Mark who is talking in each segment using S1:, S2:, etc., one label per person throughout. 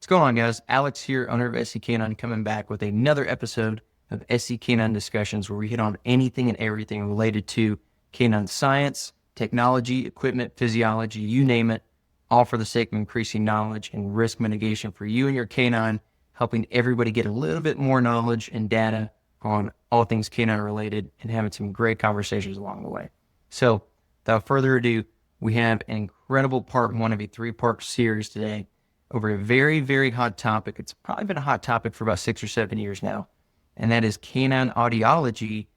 S1: What's going on, guys? Alex here, owner of SC Canine, coming back with another episode of SC Canine Discussions, where we hit on anything and everything related to canine science, technology, equipment, physiology, you name it, all for the sake of increasing knowledge and risk mitigation for you and your canine, helping everybody get a little bit more knowledge and data on all things canine related, and having some great conversations along the way. So, without further ado, we have an incredible part one of a three-part series today over a very, very hot topic. It's probably been a hot topic for about 6 or 7 years now, and that is canine audiology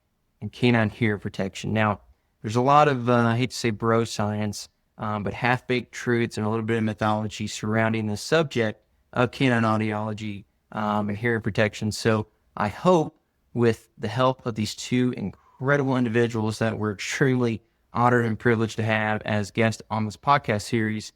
S1: and canine hearing protection. Now, there's a lot of, I hate to say bro science, but half-baked truths and a little bit of mythology surrounding the subject of canine audiology and hearing protection. So I hope with the help of these two incredible individuals that we're extremely honored and privileged to have as guests on this podcast series,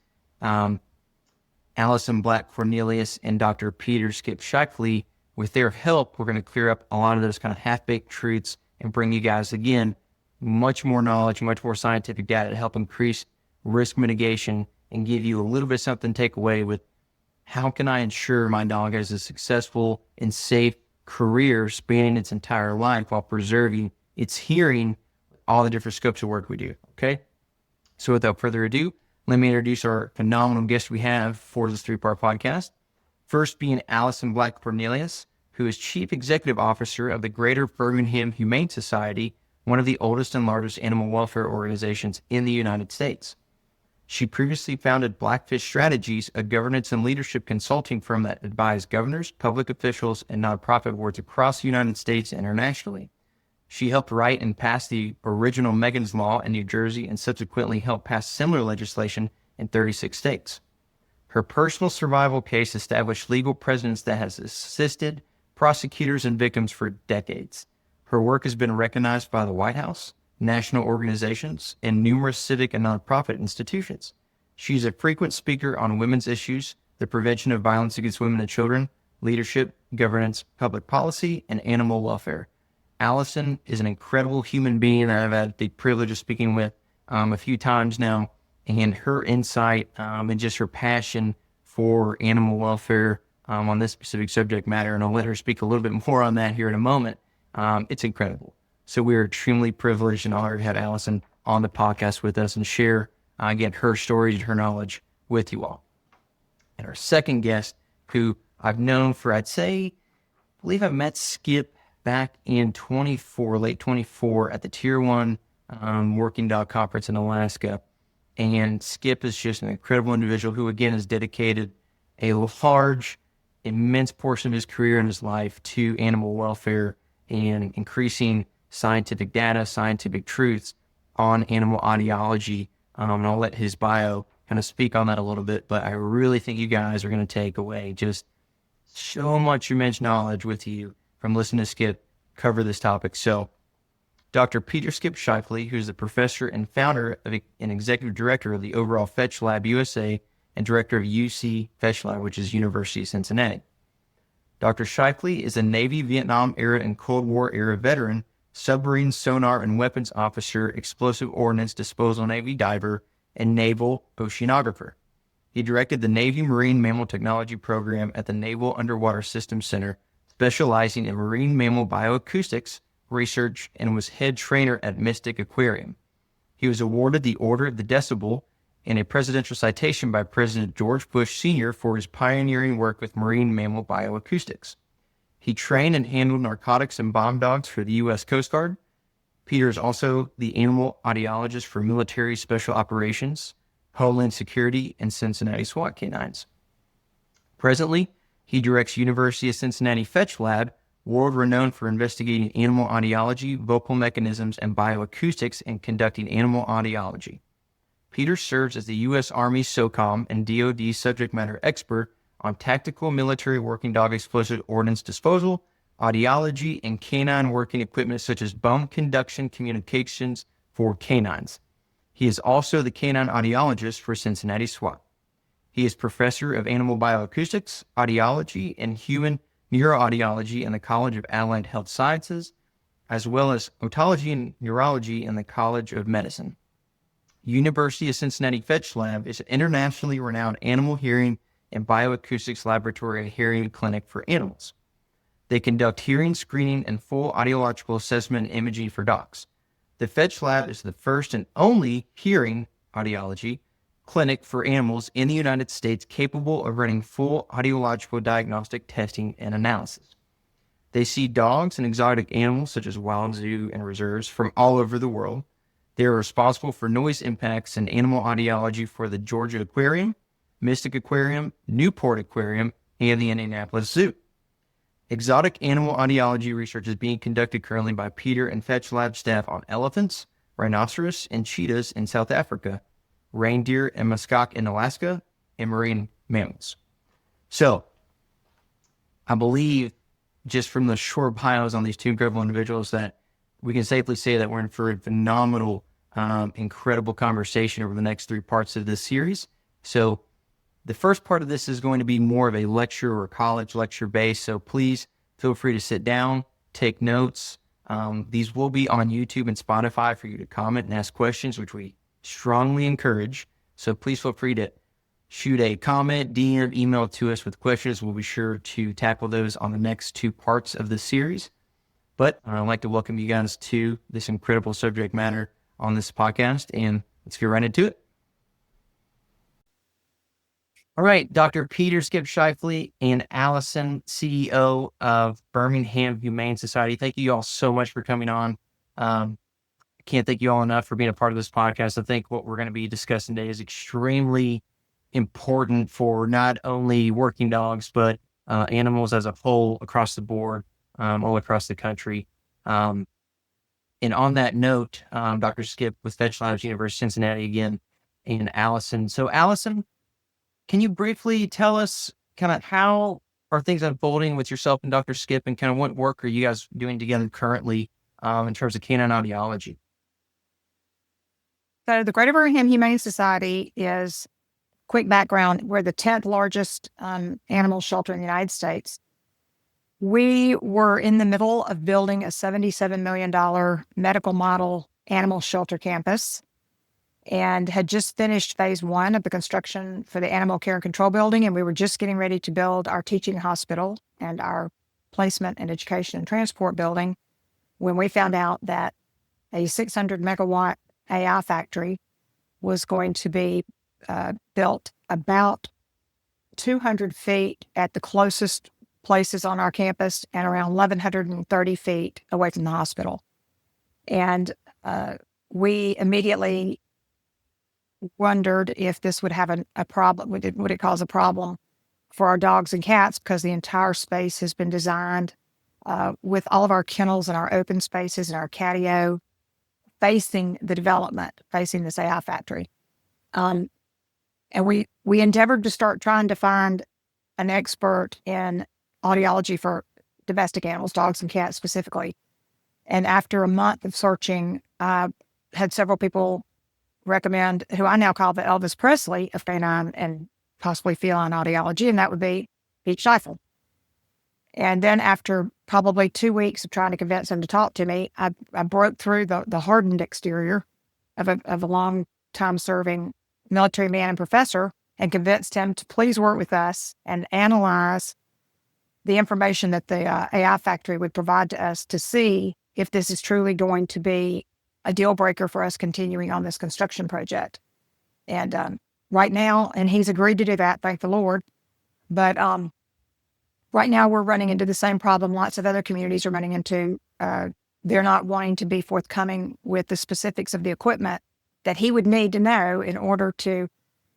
S1: Allison Black Cornelius and Dr. Peter Skip Scheifele, with their help, we're going to clear up a lot of those kind of half-baked truths and bring you guys, again, much more knowledge, much more scientific data to help increase risk mitigation and give you a little bit of something to take away with how can I ensure my dog has a successful and safe career spanning its entire life while preserving its hearing with all the different scopes of work we do, okay? So without further ado, let me introduce our phenomenal guest we have for this three-part podcast. First being Allison Black Cornelius, who is Chief Executive Officer of the Greater Birmingham Humane Society, one of the oldest and largest animal welfare organizations in the United States. She previously founded Blackfish Strategies, a governance and leadership consulting firm that advised governors, public officials, and nonprofit boards across the United States and internationally. She helped write and pass the original Megan's Law in New Jersey and subsequently helped pass similar legislation in 36 states. Her personal survival case established legal precedents that has assisted prosecutors and victims for decades. Her work has been recognized by the White House, national organizations, and numerous civic and nonprofit institutions. She's a frequent speaker on women's issues, the prevention of violence against women and children, leadership, governance, public policy, and animal welfare. Allison is an incredible human being that I've had the privilege of speaking with a few times now, and her insight and just her passion for animal welfare on this specific subject matter, and I'll let her speak a little bit more on that here in a moment, it's incredible. So we're extremely privileged and honored to have Allison on the podcast with us and share, again, her stories and her knowledge with you all. And our second guest, who I've known for, I believe I met Skip back in late 24 at the Tier 1 Working Dog Conference in Alaska. And Skip is just an incredible individual who, again, has dedicated a large, immense portion of his career and his life to animal welfare and increasing scientific data, scientific truths on animal audiology. And I'll let his bio kind of speak on that a little bit, but I really think you guys are going to take away just so much immense knowledge with you from listening to Skip cover this topic. So Dr. Peter Skip Scheifele, who's the professor and founder of and executive director of the overall FETCHLAB USA and director of UC FETCHLAB, which is University of Cincinnati. Dr. Scheifele is a Navy Vietnam era and Cold War era veteran, submarine sonar and weapons officer, explosive ordnance disposal Navy diver, and naval oceanographer. He directed the Navy Marine Mammal Technology Program at the Naval Underwater Systems Center, specializing in marine mammal bioacoustics research, and was head trainer at Mystic Aquarium. He was awarded the Order of the Decibel and a presidential citation by President George Bush Sr. for his pioneering work with marine mammal bioacoustics. He trained and handled narcotics and bomb dogs for the U.S. Coast Guard. Peter is also the animal audiologist for military special operations, Homeland Security, and Cincinnati SWAT canines. Presently, he directs University of Cincinnati FETCHLAB, world-renowned for investigating animal audiology, vocal mechanisms, and bioacoustics and conducting animal audiology. Peter serves as the U.S. Army SOCOM and DoD subject matter expert on tactical military working dog explosive ordnance disposal, audiology, and canine working equipment such as bone conduction communications for canines. He is also the canine audiologist for Cincinnati SWAT. He is professor of animal bioacoustics, audiology, and human neuroaudiology in the College of Allied Health Sciences, as well as otology and neurology in the College of Medicine. University of Cincinnati FETCHLAB is an internationally renowned animal hearing and bioacoustics laboratory and hearing clinic for animals. They conduct hearing screening and full audiological assessment and imaging for dogs. The FETCHLAB is the first and only hearing audiology clinic for animals in the United States capable of running full audiological diagnostic testing and analysis. They see dogs and exotic animals such as wild zoo and reserves from all over the world. They are responsible for noise impacts and animal audiology for the Georgia Aquarium, Mystic Aquarium, Newport Aquarium, and the Indianapolis Zoo. Exotic animal audiology research is being conducted currently by Peter and FETCHLAB staff on elephants, rhinoceros, and cheetahs in South Africa, reindeer and muskox in Alaska, and marine mammals. So, I believe just from the short bios on these two incredible individuals that we can safely say that we're in for a phenomenal, incredible conversation over the next 3 parts of this series. So the first part of this is going to be more of a lecture or college lecture base. So please feel free to sit down, take notes. These will be on YouTube and Spotify for you to comment and ask questions, which we strongly encourage. So please feel free to shoot a comment, DM, email to us with questions. We'll be sure to tackle those on the next 2 parts of the series. But I'd like to welcome you guys to this incredible subject matter on this podcast, and let's get right into it. All right, Dr. Peter Skip Scheifele and Allison, CEO of Birmingham Humane Society. Thank you all so much for coming on. I can't thank you all enough for being a part of this podcast. I think what we're going to be discussing today is extremely important for not only working dogs, but animals as a whole across the board, all across the country. And on that note, Dr. Skip with FETCHLAB University of Cincinnati again, and Allison. So Allison, can you briefly tell us kind of how are things unfolding with yourself and Dr. Skip, and kind of what work are you guys doing together currently in terms of canine audiology?
S2: So the Greater Birmingham Humane Society is, quick background, we're the 10th largest animal shelter in the United States. We were in the middle of building a $77 million medical model animal shelter campus and had just finished phase 1 of the construction for the animal care and control building. And we were just getting ready to build our teaching hospital and our placement and education and transport building when we found out that a 600 megawatt AI factory was going to be built about 200 feet at the closest places on our campus and around 1,130 feet away from the hospital. And we immediately wondered if this would have a problem. Would it cause a problem for our dogs and cats, because the entire space has been designed with all of our kennels and our open spaces and our catio facing the development, facing this AI factory. And we endeavored to start trying to find an expert in audiology for domestic animals, dogs and cats specifically. And after a month of searching, I had several people recommend who I now call the Elvis Presley of canine and possibly feline audiology, and that would be Pete Scheifele. And then after probably 2 weeks of trying to convince him to talk to me, I broke through the hardened exterior of a long time serving military man and professor and convinced him to please work with us and analyze the information that the AI factory would provide to us to see if this is truly going to be a deal breaker for us continuing on this construction project. And right now, and he's agreed to do that, thank the Lord. But right now we're running into the same problem lots of other communities are running into. They're not wanting to be forthcoming with the specifics of the equipment that he would need to know in order to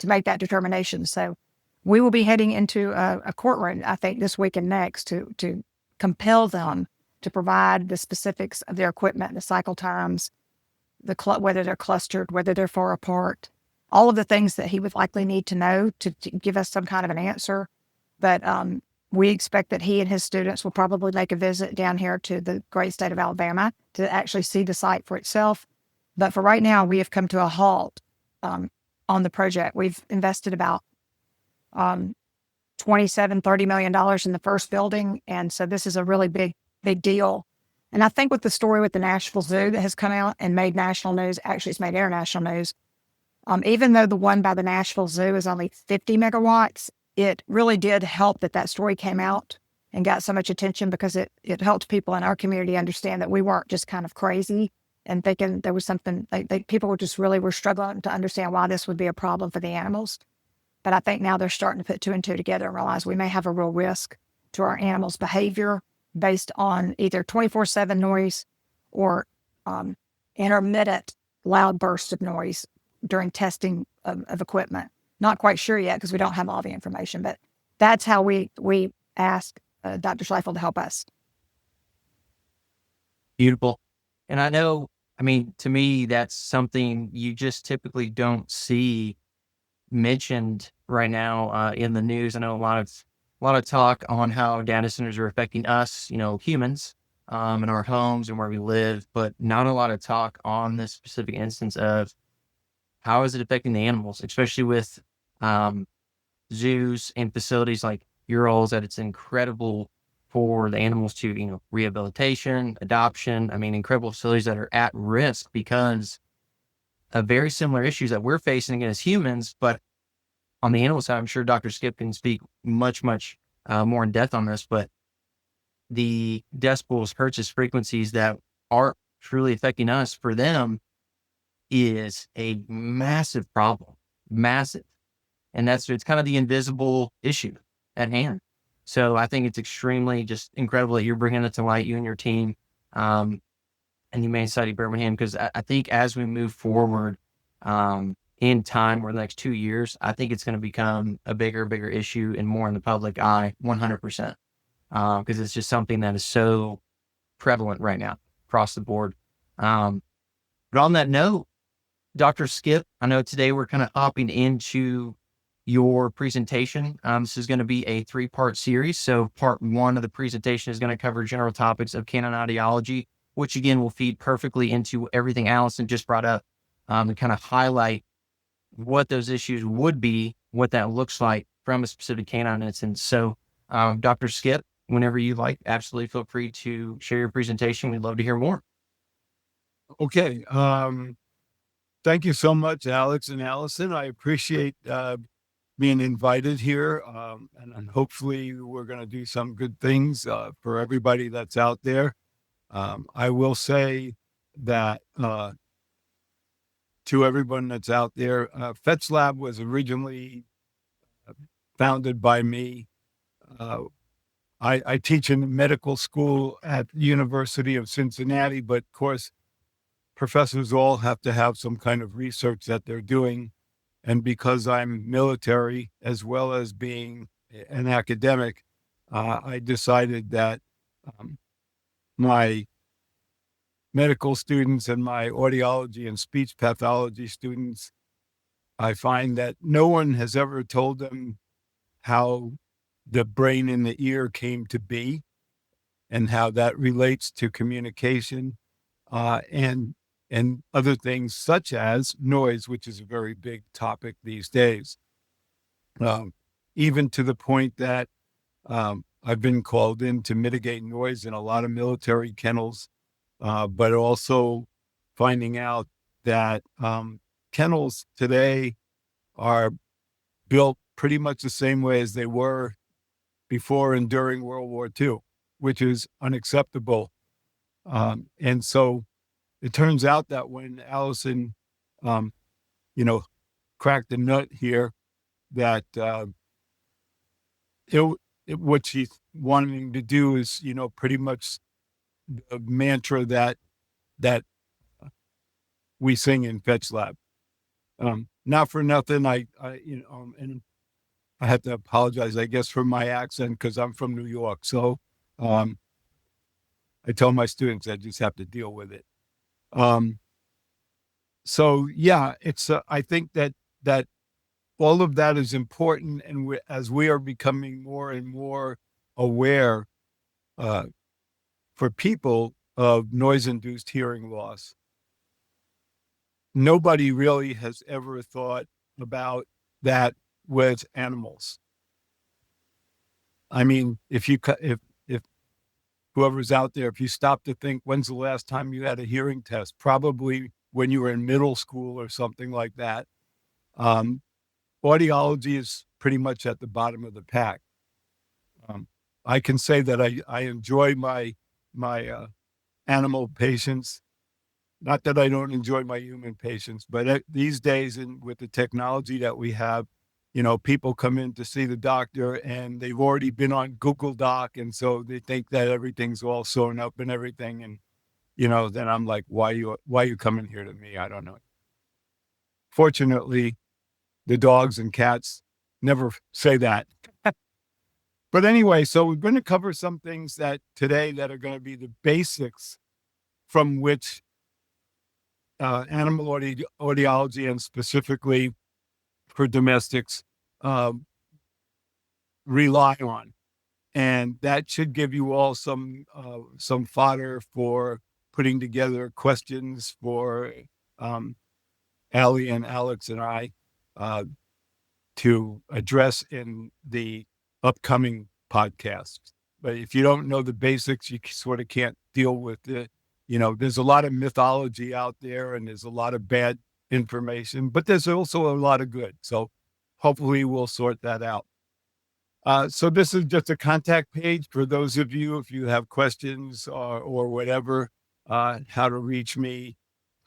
S2: make that determination. So we will be heading into a courtroom, I think, this week and next to compel them to provide the specifics of their equipment, the cycle times, whether they're clustered, whether they're far apart, all of the things that he would likely need to know to give us some kind of an answer. But we expect that he and his students will probably make a visit down here to the great state of Alabama to actually see the site for itself. But for right now, we have come to a halt on the project. We've invested about $30 million in the first building. And so this is a really big deal. And I think with the story with the Nashville Zoo that has come out and made national news, actually it's made international news, even though the one by the Nashville Zoo is only 50 megawatts, it really did help that that story came out and got so much attention, because it helped people in our community understand that we weren't just kind of crazy and thinking there was something. People were just really were struggling to understand why this would be a problem for the animals. But I think now they're starting to put two and two together and realize we may have a real risk to our animals' behavior based on either 24/7 noise or intermittent loud bursts of noise during testing of equipment. Not quite sure yet because we don't have all the information, but that's how we asked Dr. Scheifele to help us.
S1: Beautiful. And I know, I mean, to me, that's something you just typically don't see mentioned right now in the news. I know a lot of talk on how data centers are affecting us, humans, in our homes and where we live, but not a lot of talk on this specific instance of how is it affecting the animals, especially with zoos and facilities like your all's, that it's incredible for the animals to, rehabilitation, adoption. I mean, incredible facilities that are at risk because of very similar issues that we're facing as humans. But on the animal side, I'm sure Dr. Skip can speak much more in depth on this, but the decibels, hertz frequencies that aren't truly affecting us, for them is a massive problem, massive. And it's kind of the invisible issue at hand. So I think it's extremely just incredible that you're bringing it to light, you and your team, and the Humane Society of Birmingham, because I think as we move forward in time, or the next 2 years, I think it's going to become a bigger issue and more in the public eye, 100%, because it's just something that is so prevalent right now across the board. But on that note, Dr. Skip, I know today we're kind of hopping into your presentation. This is going to be a 3-part series. So part 1 of the presentation is going to cover general topics of canine audiology, which again will feed perfectly into everything Allison just brought up, to kind of highlight what those issues would be, what that looks like from a specific canine instance. So Dr. Skip, whenever you like, absolutely feel free to share your presentation. We'd love to hear more.
S3: Okay. Thank you so much, Alex and Allison. I appreciate being invited here, and hopefully we're going to do some good things for everybody that's out there. I will say that to everyone that's out there, FETCHLAB was originally founded by me. I teach in medical school at the University of Cincinnati, but of course, professors all have to have some kind of research that they're doing. And because I'm military as well as being an academic, I decided that my medical students and my audiology and speech pathology students, I find that no one has ever told them how the brain in the ear came to be and how that relates to communication, and other things such as noise, which is a very big topic these days. Even to the point that I've been called in to mitigate noise in a lot of military kennels, but also finding out that kennels today are built pretty much the same way as they were before and during World War II, which is unacceptable. And so it turns out that when Allison, cracked the nut here, that what she's wanting to do is, pretty much the mantra that we sing in FETCHLAB. Not for nothing, and I have to apologize, I guess, for my accent because I'm from New York. So I tell my students I just have to deal with it. So yeah, it's I think that all of that is important, and as we are becoming more and more aware for people of noise-induced hearing loss, nobody really has ever thought about that with animals. I mean, if whoever's out there, if you stop to think, when's the last time you had a hearing test? Probably when you were in middle school or something like that. audiology is pretty much at the bottom of the pack. I can say that I enjoy my animal patients. Not that I don't enjoy my human patients, but these days, and with the technology that we have, people come in to see the doctor and they've already been on Google Doc, and so they think that everything's all sewn up and everything. And then I'm like, why you coming here to me? I don't know. Fortunately, the dogs and cats never say that. But anyway, so we're going to cover some things today that are going to be the basics from which animal audiology, and specifically for domestics, rely on. And that should give you all some fodder for putting together questions for Allie and Alex and I to address in the upcoming podcast. But if you don't know the basics, you sort of can't deal with it. There's a lot of mythology out there and there's a lot of bad information, but there's also a lot of good. So hopefully we'll sort that out. So this is just a contact page for those of you, if you have questions or whatever, how to reach me,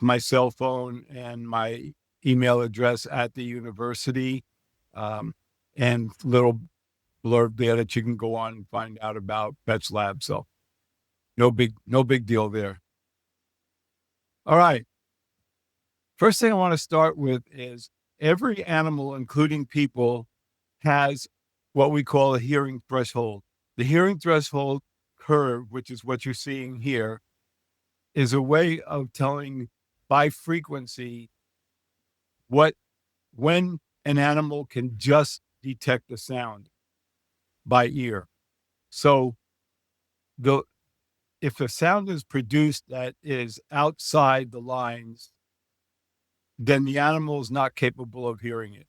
S3: my cell phone and my email address at the university, and little blurb there that you can go on and find out about FETCHLAB. So no big deal there. All right. First thing I want to start with is every animal, including people, has what we call a hearing threshold. The hearing threshold curve, which is what you're seeing here, is a way of telling by frequency when an animal can just detect the sound by ear. So if a sound is produced that is outside the lines, then the animal is not capable of hearing it.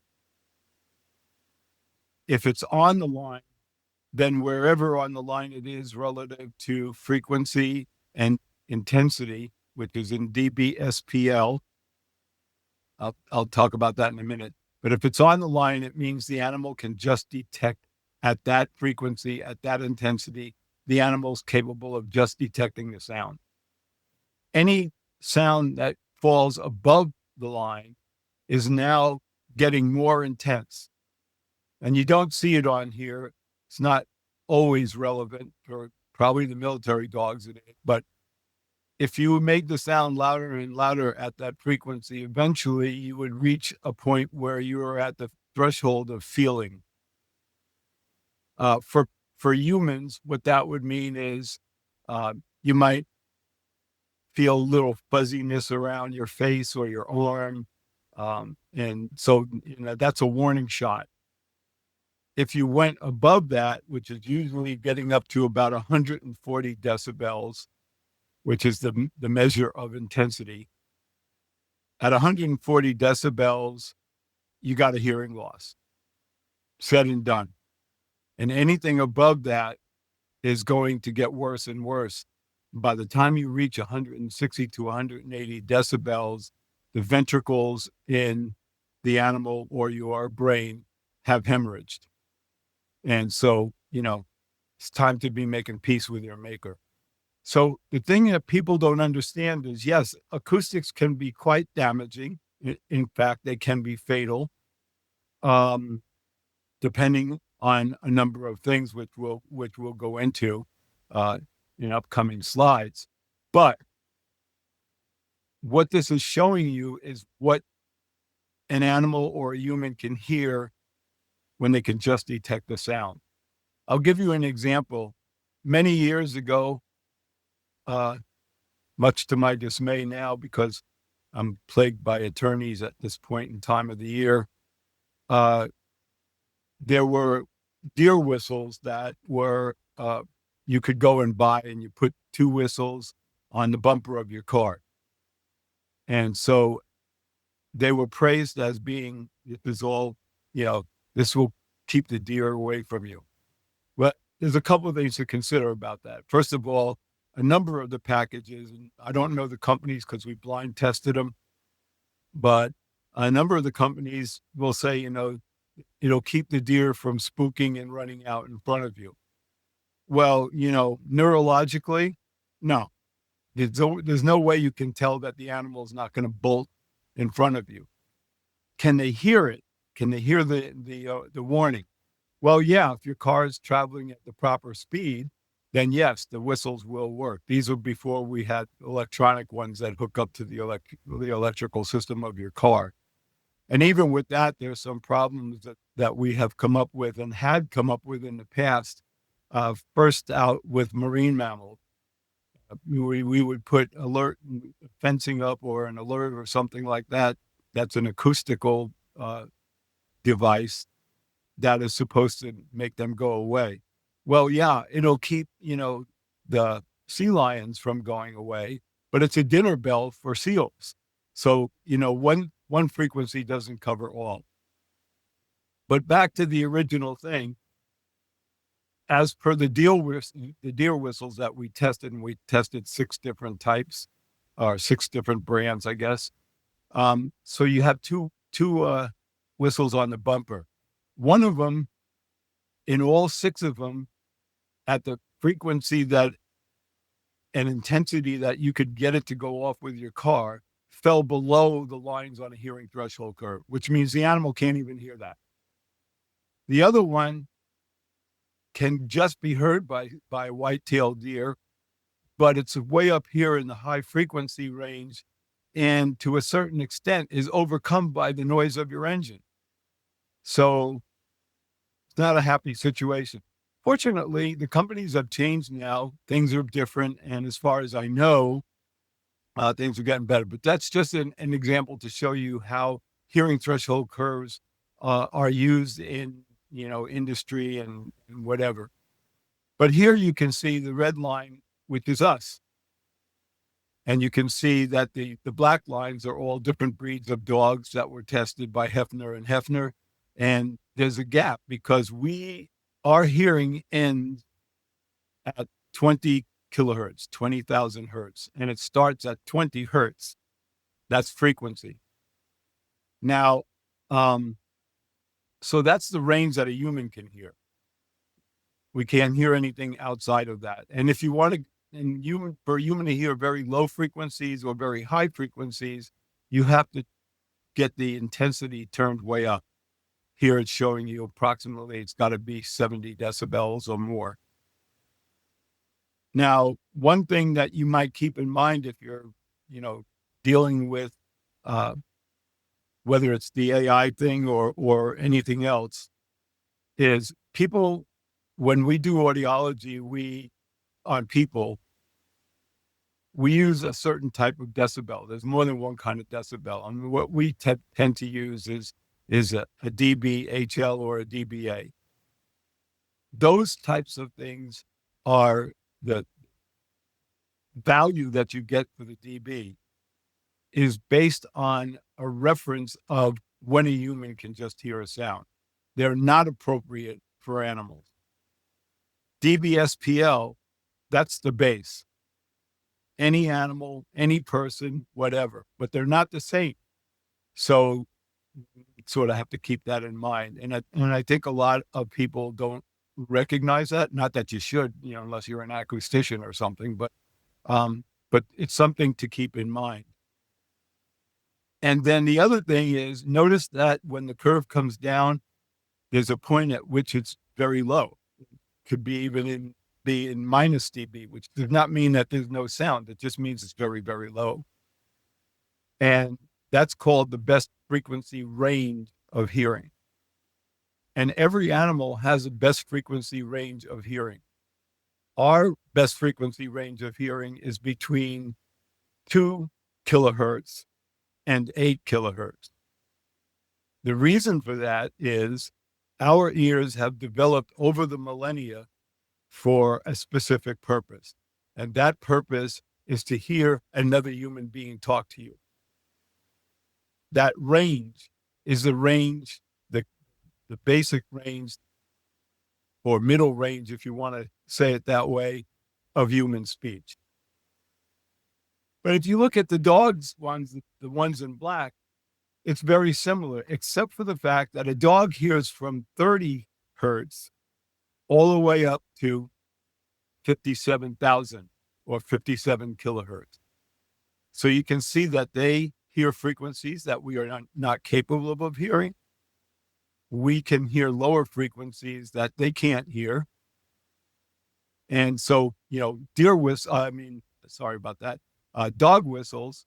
S3: If it's on the line, then wherever on the line it is relative to frequency and intensity, which is in dBSPL, I'll talk about that in a minute. But if it's on the line, it means the animal can just detect at that frequency, at that intensity, the animal's capable of just detecting the sound. Any sound that falls above the line is now getting more intense. And you don't see it on here. It's not always relevant for probably the military dogs, but if you make the sound louder and louder at that frequency, eventually you would reach a point where you are at the threshold of feeling. For humans, what that would mean is you might feel a little fuzziness around your face or your arm. And so that's a warning shot. If you went above that, which is usually getting up to about 140 decibels, which is the measure of intensity, at 140 decibels, you got a hearing loss. Said and done. And anything above that is going to get worse and worse. By the time you reach 160 to 180 decibels, the ventricles in the animal or your brain have hemorrhaged. And so, it's time to be making peace with your maker. So the thing that people don't understand is, yes, acoustics can be quite damaging. In fact, they can be fatal, depending on a number of things, which we'll go into in upcoming slides. But what this is showing you is what an animal or a human can hear when they can just detect the sound. I'll give you an example. Many years ago, much to my dismay now, because I'm plagued by attorneys at this point in time of the year, there were deer whistles that were, you could go and buy, and you put 2 whistles on the bumper of your car. And so they were praised as being, this will keep the deer away from you. Well, there's a couple of things to consider about that. First of all, a number of the packages, and I don't know the companies because we blind tested them, but a number of the companies will say, it'll keep the deer from spooking and running out in front of you. Well, neurologically, no. There's no way you can tell that the animal is not going to bolt in front of you. Can they hear it? Can they hear the warning? Well, yeah, if your car is traveling at the proper speed, then yes, the whistles will work. These were before we had electronic ones that hook up to the electrical system of your car. And even with that, there's some problems that we have come up with and had come up with in the past. First out with marine mammals. We would put alert fencing up or an alert or something like that. That's an acoustical device that is supposed to make them go away. Well, yeah, it'll keep, the sea lions from going away, but it's a dinner bell for seals. So, one frequency doesn't cover all. But back to the original thing, as per the deer whistles that we tested, and we tested 6 different types, or 6 different brands, I guess. So you have two whistles on the bumper. One of them, in all 6 of them, at the frequency that and intensity that you could get it to go off with your car, fell below the lines on a hearing threshold curve, which means the animal can't even hear that. The other one can just be heard by a white-tailed deer, but it's way up here in the high frequency range, and to a certain extent is overcome by the noise of your engine. So it's not a happy situation. Fortunately, the companies have changed now. Things are different. And as far as I know, things are getting better. But that's just an example to show you how hearing threshold curves are used in, industry and whatever. But here you can see the red line, which is us. And you can see that the black lines are all different breeds of dogs that were tested by Hefner and Hefner. And there's a gap because our hearing ends at 20 kilohertz, 20,000 hertz, and it starts at 20 hertz. That's frequency. Now, so that's the range that a human can hear. We can't hear anything outside of that. And if you want to, for a human to hear very low frequencies or very high frequencies, you have to get the intensity turned way up. Here it's showing you approximately, it's got to be 70 decibels or more. Now, one thing that you might keep in mind if you're, dealing with whether it's the AI thing or anything else, is people, when we do audiology, on people, we use a certain type of decibel. There's more than one kind of decibel. I mean, what we tend to use is a dB, HL, or a dBA. Those types of things are the value that you get for the dB is based on a reference of when a human can just hear a sound. They're not appropriate for animals. dBSPL, that's the base. Any animal, any person, whatever, but they're not the same. So sort of have to keep that in mind. And I think a lot of people don't recognize that. Not that you should, unless you're an acoustician or something, but it's something to keep in mind. And then the other thing is, notice that when the curve comes down, there's a point at which it's very low. It could be even be in minus dB, which does not mean that there's no sound. It just means it's very, very low. And that's called the best frequency range of hearing. And every animal has a best frequency range of hearing. Our best frequency range of hearing is between 2 kilohertz and 8 kilohertz. The reason for that is our ears have developed over the millennia for a specific purpose. And that purpose is to hear another human being talk to you. That range is the range, the basic range, or middle range, if you want to say it that way, of human speech. But if you look at the dogs ones, the ones in black, it's very similar, except for the fact that a dog hears from 30 hertz all the way up to 57,000 or 57 kilohertz. So you can see that they hear frequencies that we are not capable of hearing. We can hear lower frequencies that they can't hear. And so, sorry about that. Dog whistles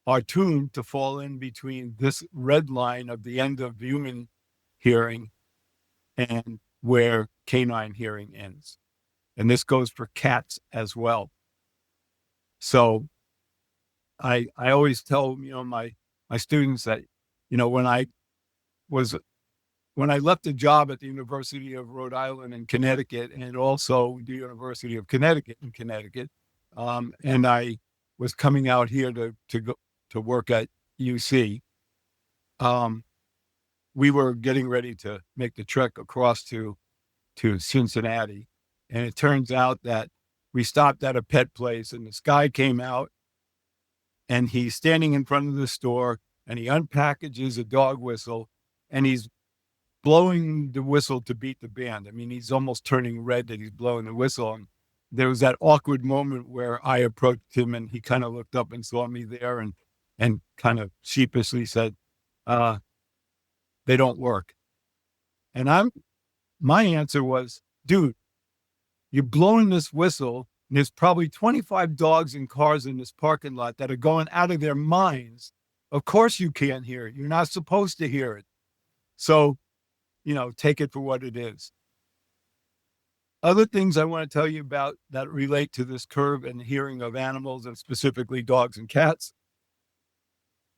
S3: are tuned to fall in between this red line of the end of human hearing and where canine hearing ends. And this goes for cats as well. So I always tell, my students that, when I left a job at the University of Rhode Island in Connecticut, and also the University of Connecticut in Connecticut, and I was coming out here to work at UC, we were getting ready to make the trek across to Cincinnati. And it turns out that we stopped at a pet place, and this guy came out, and he's standing in front of the store, and he unpackages a dog whistle, and he's blowing the whistle to beat the band. I mean, he's almost turning red that he's blowing the whistle. And there was that awkward moment where I approached him, and he kind of looked up and saw me there and kind of sheepishly said, they don't work. And my answer was, dude, you're blowing this whistle, and there's probably 25 dogs and cars in this parking lot that are going out of their minds. Of course you can't hear it. You're not supposed to hear it. So, take it for what it is. Other things I want to tell you about that relate to this curve and hearing of animals, and specifically dogs and cats,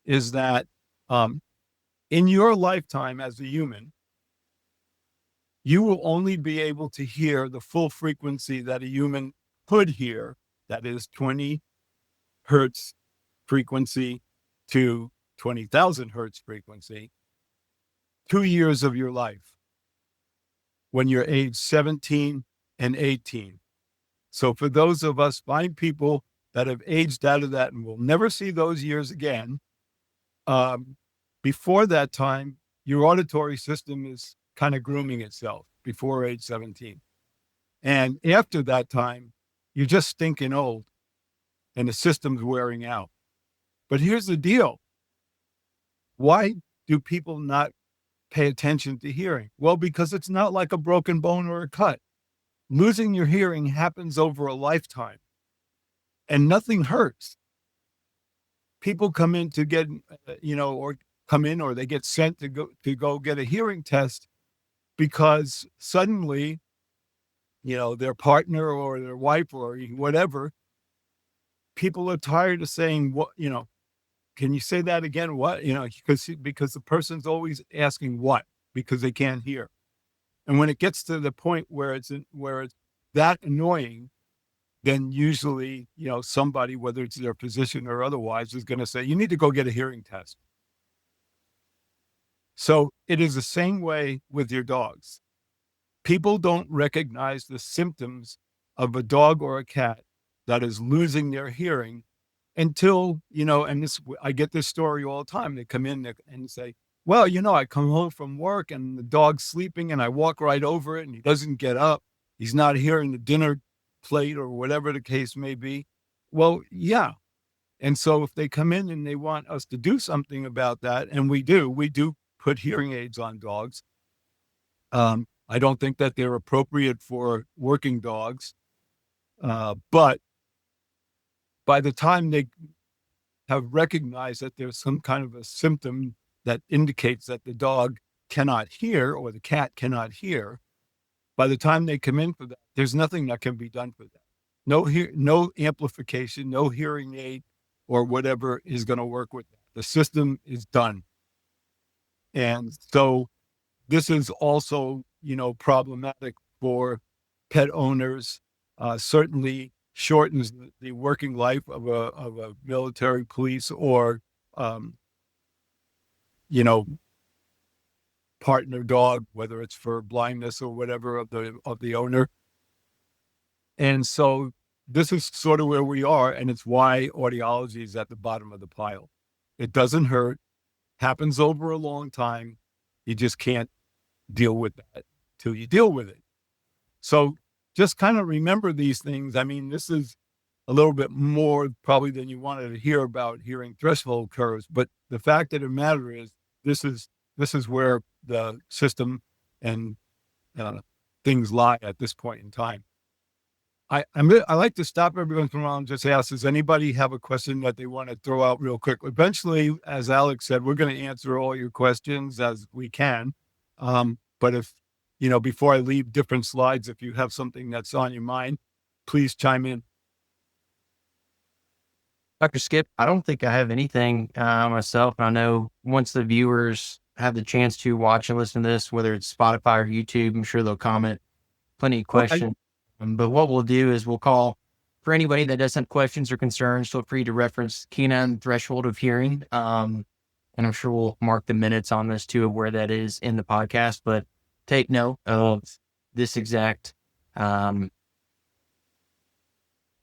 S3: is that in your lifetime as a human, you will only be able to hear the full frequency that a human could hear, that is 20 hertz frequency to 20,000 hertz frequency, 2 years of your life, when you're age 17 and 18. So for those of us fine people that have aged out of that and will never see those years again, before that time, your auditory system is kind of grooming itself before age 17. And after that time, you're just stinking old and the system's wearing out. But here's the deal. Why do people not pay attention to hearing? Well, because it's not like a broken bone or a cut. Losing your hearing happens over a lifetime, and nothing hurts. People come in to get, or they get sent to go get a hearing test because suddenly, their partner or their wife or whatever, people are tired of saying, what, can you say that again? What, because the person's always asking what, because they can't hear. And when it gets to the point where it's that annoying, then usually, somebody, whether it's their physician or otherwise, is going to say, you need to go get a hearing test. So it is the same way with your dogs. People don't recognize the symptoms of a dog or a cat that is losing their hearing until, I get this story all the time. They come in and say, well, I come home from work and the dog's sleeping and I walk right over it and he doesn't get up. He's not hearing the dinner plate or whatever the case may be. Well, yeah. And so if they come in and they want us to do something about that, and we do put hearing aids on dogs. I don't think that they're appropriate for working dogs. But by the time they have recognized that there's some kind of a symptom that indicates that the dog cannot hear or the cat cannot hear, by the time they come in for that, there's nothing that can be done for that. No amplification, no hearing aid or whatever is going to work with that. The system is done. And so this is also, problematic for pet owners, certainly shortens the working life of a military police or, partner dog, whether it's for blindness or whatever of the owner. And so this is sort of where we are, and it's why audiology is at the bottom of the pile. It doesn't hurt. Happens over a long time. You just can't deal with that till you deal with it. So just kind of remember these things. I mean, this is a little bit more probably than you wanted to hear about hearing threshold curves, but the fact of the matter is this is where the system and things lie at this point in time. I like to stop every once in a while and just ask, does anybody have a question that they want to throw out real quick? Eventually, as Alex said, we're going to answer all your questions as we can. But if, before I leave different slides, if you have something that's on your mind, please chime in.
S1: Dr. Skip, I don't think I have anything myself. I know once the viewers have the chance to watch and listen to this, whether it's Spotify or YouTube, I'm sure they'll comment plenty of questions. But what we'll do is we'll call for anybody that does have questions or concerns, feel free to reference canine threshold of hearing. And I'm sure we'll mark the minutes on this too of where that is in the podcast, but take note of this exact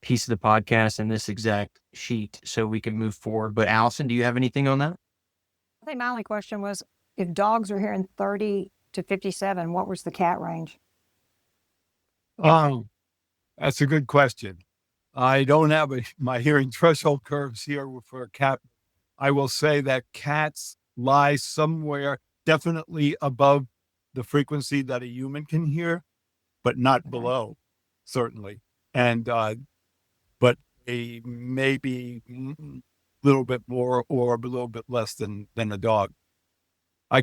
S1: piece of the podcast and this exact sheet so we can move forward. But Allison, do you have anything on that?
S2: I think my only question was, if dogs are hearing 30 to 57, what was the cat range?
S3: That's a good question. I don't have my hearing threshold curves here for a cat. I will say that cats lie somewhere definitely above the frequency that a human can hear, but not below, certainly. And, but a maybe a little bit more or a little bit less than a dog. I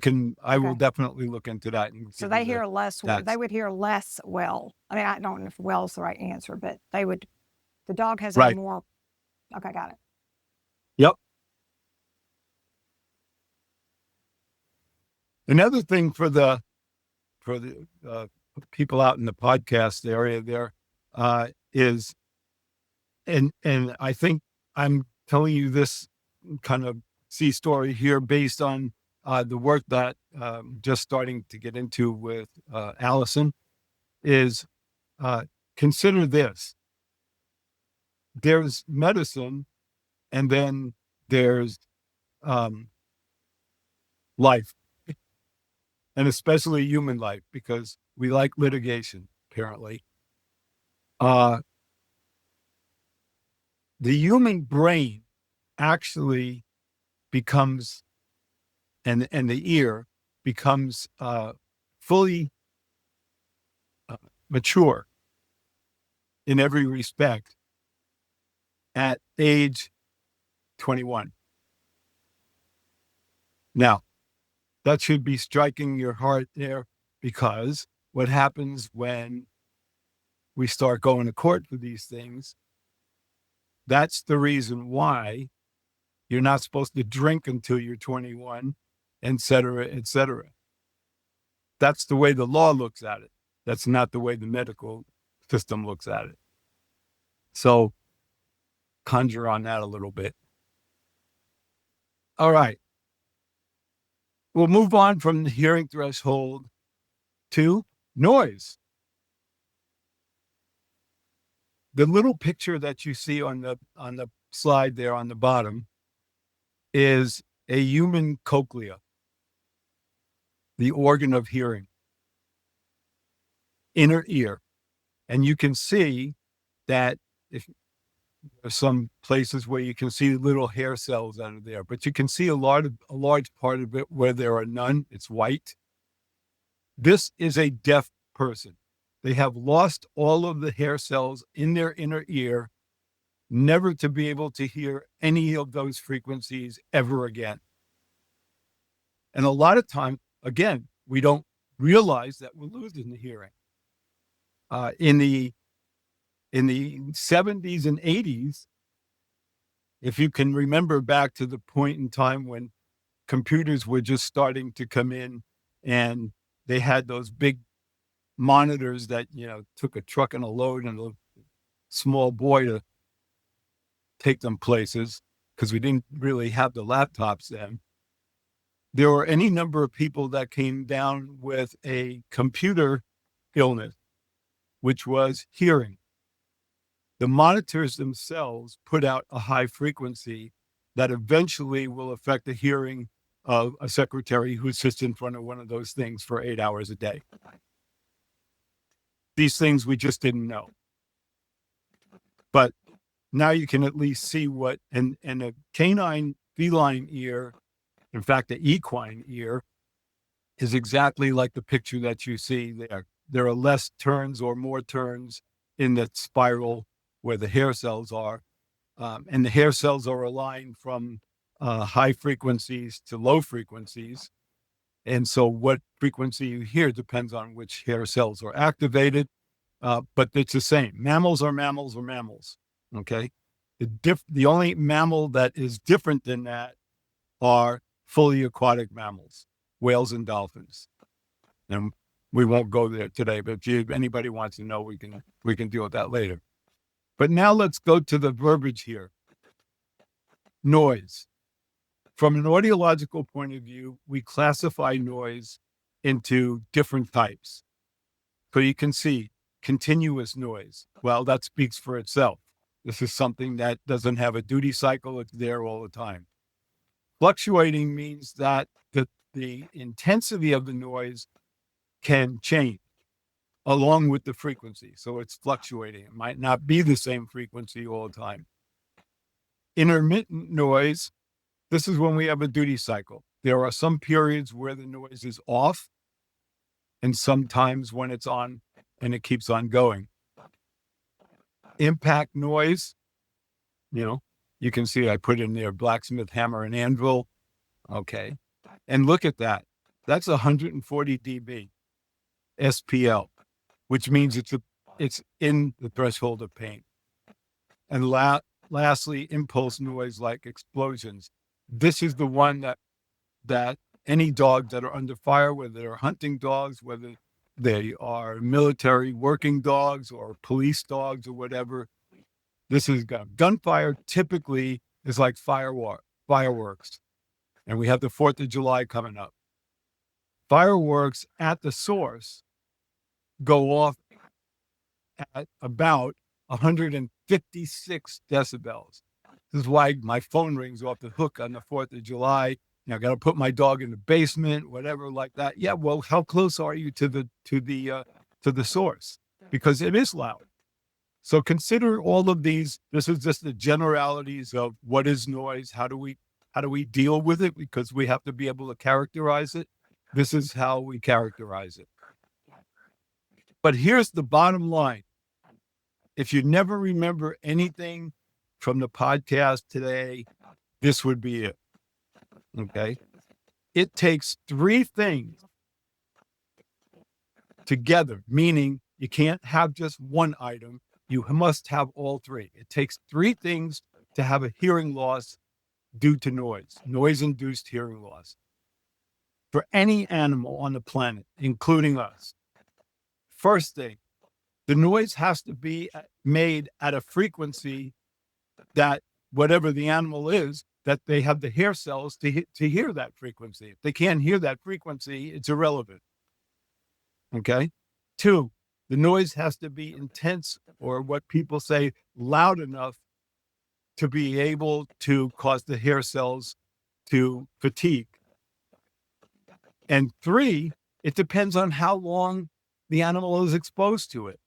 S3: will definitely look into that. And
S2: so they hear less, they would hear less well. I mean, I don't know if well is the right answer, but the dog has a more, okay, got it.
S3: Yep. Another thing for the people out in the podcast area there is, and I think I'm telling you this kind of story here based on the work that just starting to get into with Allison, is consider this. There's medicine, and then there's life, and especially human life, because we like litigation, apparently. The human brain actually becomes, and the ear becomes fully mature in every respect at age 21. Now, that should be striking your heart there, because what happens when we start going to court for these things, that's the reason why you're not supposed to drink until you're 21, et cetera, et cetera. That's the way the law looks at it. That's not the way the medical system looks at it. So conjure on that a little bit. All right. We'll move on from the hearing threshold to noise. The little picture that you see on the slide there on the bottom is a human cochlea, the organ of hearing, inner ear. And you can see that if there's some places where you can see little hair cells out of there, but you can see a large part of it where there are none. It's white. This is a deaf person. They have lost all of the hair cells in their inner ear, never to be able to hear any of those frequencies ever again. And a lot of times, again, we don't realize that we're losing the hearing. In the 70s and 80s, if you can remember back to the point in time when computers were just starting to come in, and they had those big monitors that, took a truck and a load and a small boy to take them places, because we didn't really have the laptops then. There were any number of people that came down with a computer illness, which was hearing. The monitors themselves put out a high frequency that eventually will affect the hearing a secretary who sits in front of one of those things for 8 hours a day. These things we just didn't know. But now you can at least see what, and a canine feline ear, in fact, the equine ear, is exactly like the picture that you see there. There are less turns or more turns in that spiral where the hair cells are. And the hair cells are aligned from high frequencies to low frequencies. And so what frequency you hear depends on which hair cells are activated. But it's the same. Mammals are mammals are mammals. Okay. The only mammal that is different than that are fully aquatic mammals, whales and dolphins. And we won't go there today, but if anybody wants to know, we can deal with that later. But now let's go to the verbiage here. Noise. From an audiological point of view, we classify noise into different types. So you can see continuous noise. Well, that speaks for itself. This is something that doesn't have a duty cycle. It's there all the time. Fluctuating means that the intensity of the noise can change along with the frequency. So it's fluctuating. It might not be the same frequency all the time. Intermittent noise, this is when we have a duty cycle. There are some periods where the noise is off and sometimes when it's on and it keeps on going. Impact noise, you can see I put in there blacksmith, hammer, and anvil. Okay. And look at that. That's 140 dB SPL, which means it's in the threshold of pain. And lastly, impulse noise like explosions. This is the one that any dogs that are under fire, whether they're hunting dogs, whether they are military working dogs or police dogs or whatever, this is gunfire. Typically is like fireworks. And we have the 4th of July coming up. Fireworks at the source go off at about 156 decibels. This is why my phone rings off the hook on the 4th of July. I got to put my dog in the basement, whatever like that. Yeah, well, how close are you to the source? Because it is loud. So consider all of these. This is just the generalities of what is noise. How do we deal with it? Because we have to be able to characterize it. This is how we characterize it. But here's the bottom line. If you never remember anything from the podcast today, this would be it. Okay. It takes 3 things together, meaning you can't have just one item. You must have all 3. It takes 3 things to have a hearing loss due to noise-induced hearing loss. For any animal on the planet, including us. First thing, the noise has to be made at a frequency that whatever the animal is, that they have the hair cells to hear that frequency. If they can't hear that frequency, it's irrelevant. Okay? 2, the noise has to be intense, or what people say, loud enough to be able to cause the hair cells to fatigue. And 3, it depends on how long the animal is exposed to it.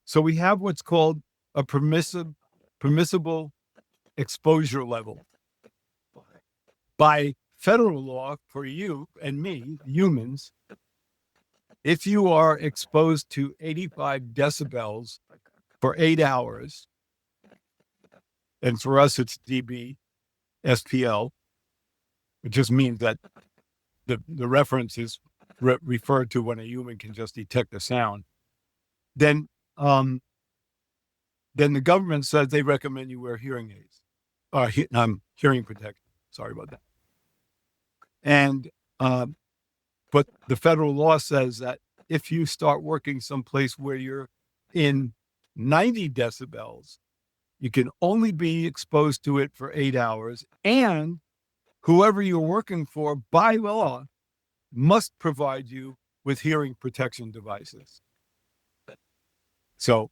S3: So we have what's called a permissible exposure level. By federal law, for you and me, humans, if you are exposed to 85 decibels for 8 hours, and for us it's dB, SPL, it just means that the reference is referred to when a human can just detect the sound, then the government says they recommend you wear hearing aids, hearing protection. Sorry about that. And but the federal law says that if you start working someplace where you're in 90 decibels, you can only be exposed to it for 8 hours, and whoever you're working for by law must provide you with hearing protection devices. So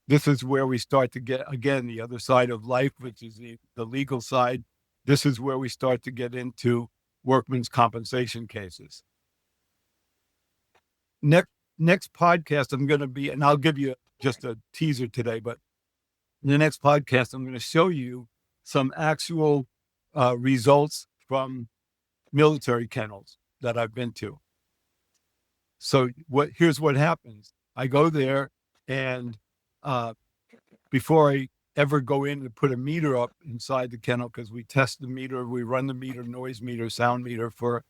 S3: this is where we start to get, again, the other side of life, which is the legal side. This is where we start to get into workman's compensation cases. Next podcast, I'm going to be, and I'll give you just a teaser today, but in the next podcast, I'm going to show you some actual results from military kennels that I've been to. So here's what happens. I go there, and before I ever go in to put a meter up inside the kennel, because we test the meter, we run the meter, noise meter, sound meter for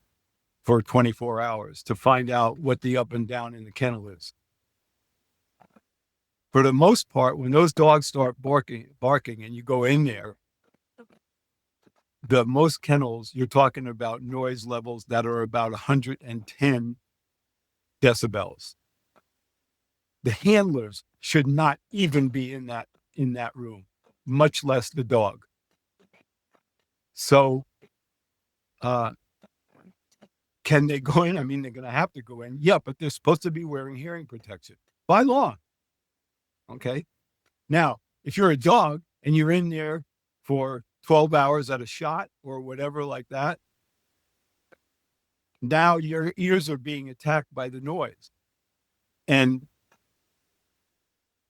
S3: 24 hours to find out what the up and down in the kennel is. For the most part, when those dogs start barking, and you go in there, the most kennels, you're talking about noise levels that are about 110 decibels. The handlers should not even be in that room, much less the dog. So, can they go in? I mean, they're going to have to go in. Yeah, but they're supposed to be wearing hearing protection by law. Okay. Now, if you're a dog and you're in there for 12 hours at a shot or whatever like that, now your ears are being attacked by the noise. And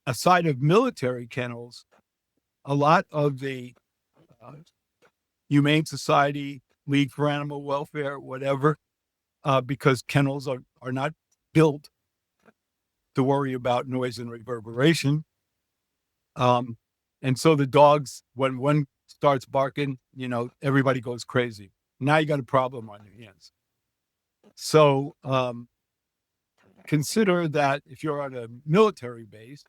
S3: aside of military kennels, a lot of the Humane Society, League for Animal Welfare, whatever, because kennels are not built to worry about noise and reverberation. And so the dogs, when one starts barking, everybody goes crazy. Now you got a problem on your hands. So consider that if you're on a military base,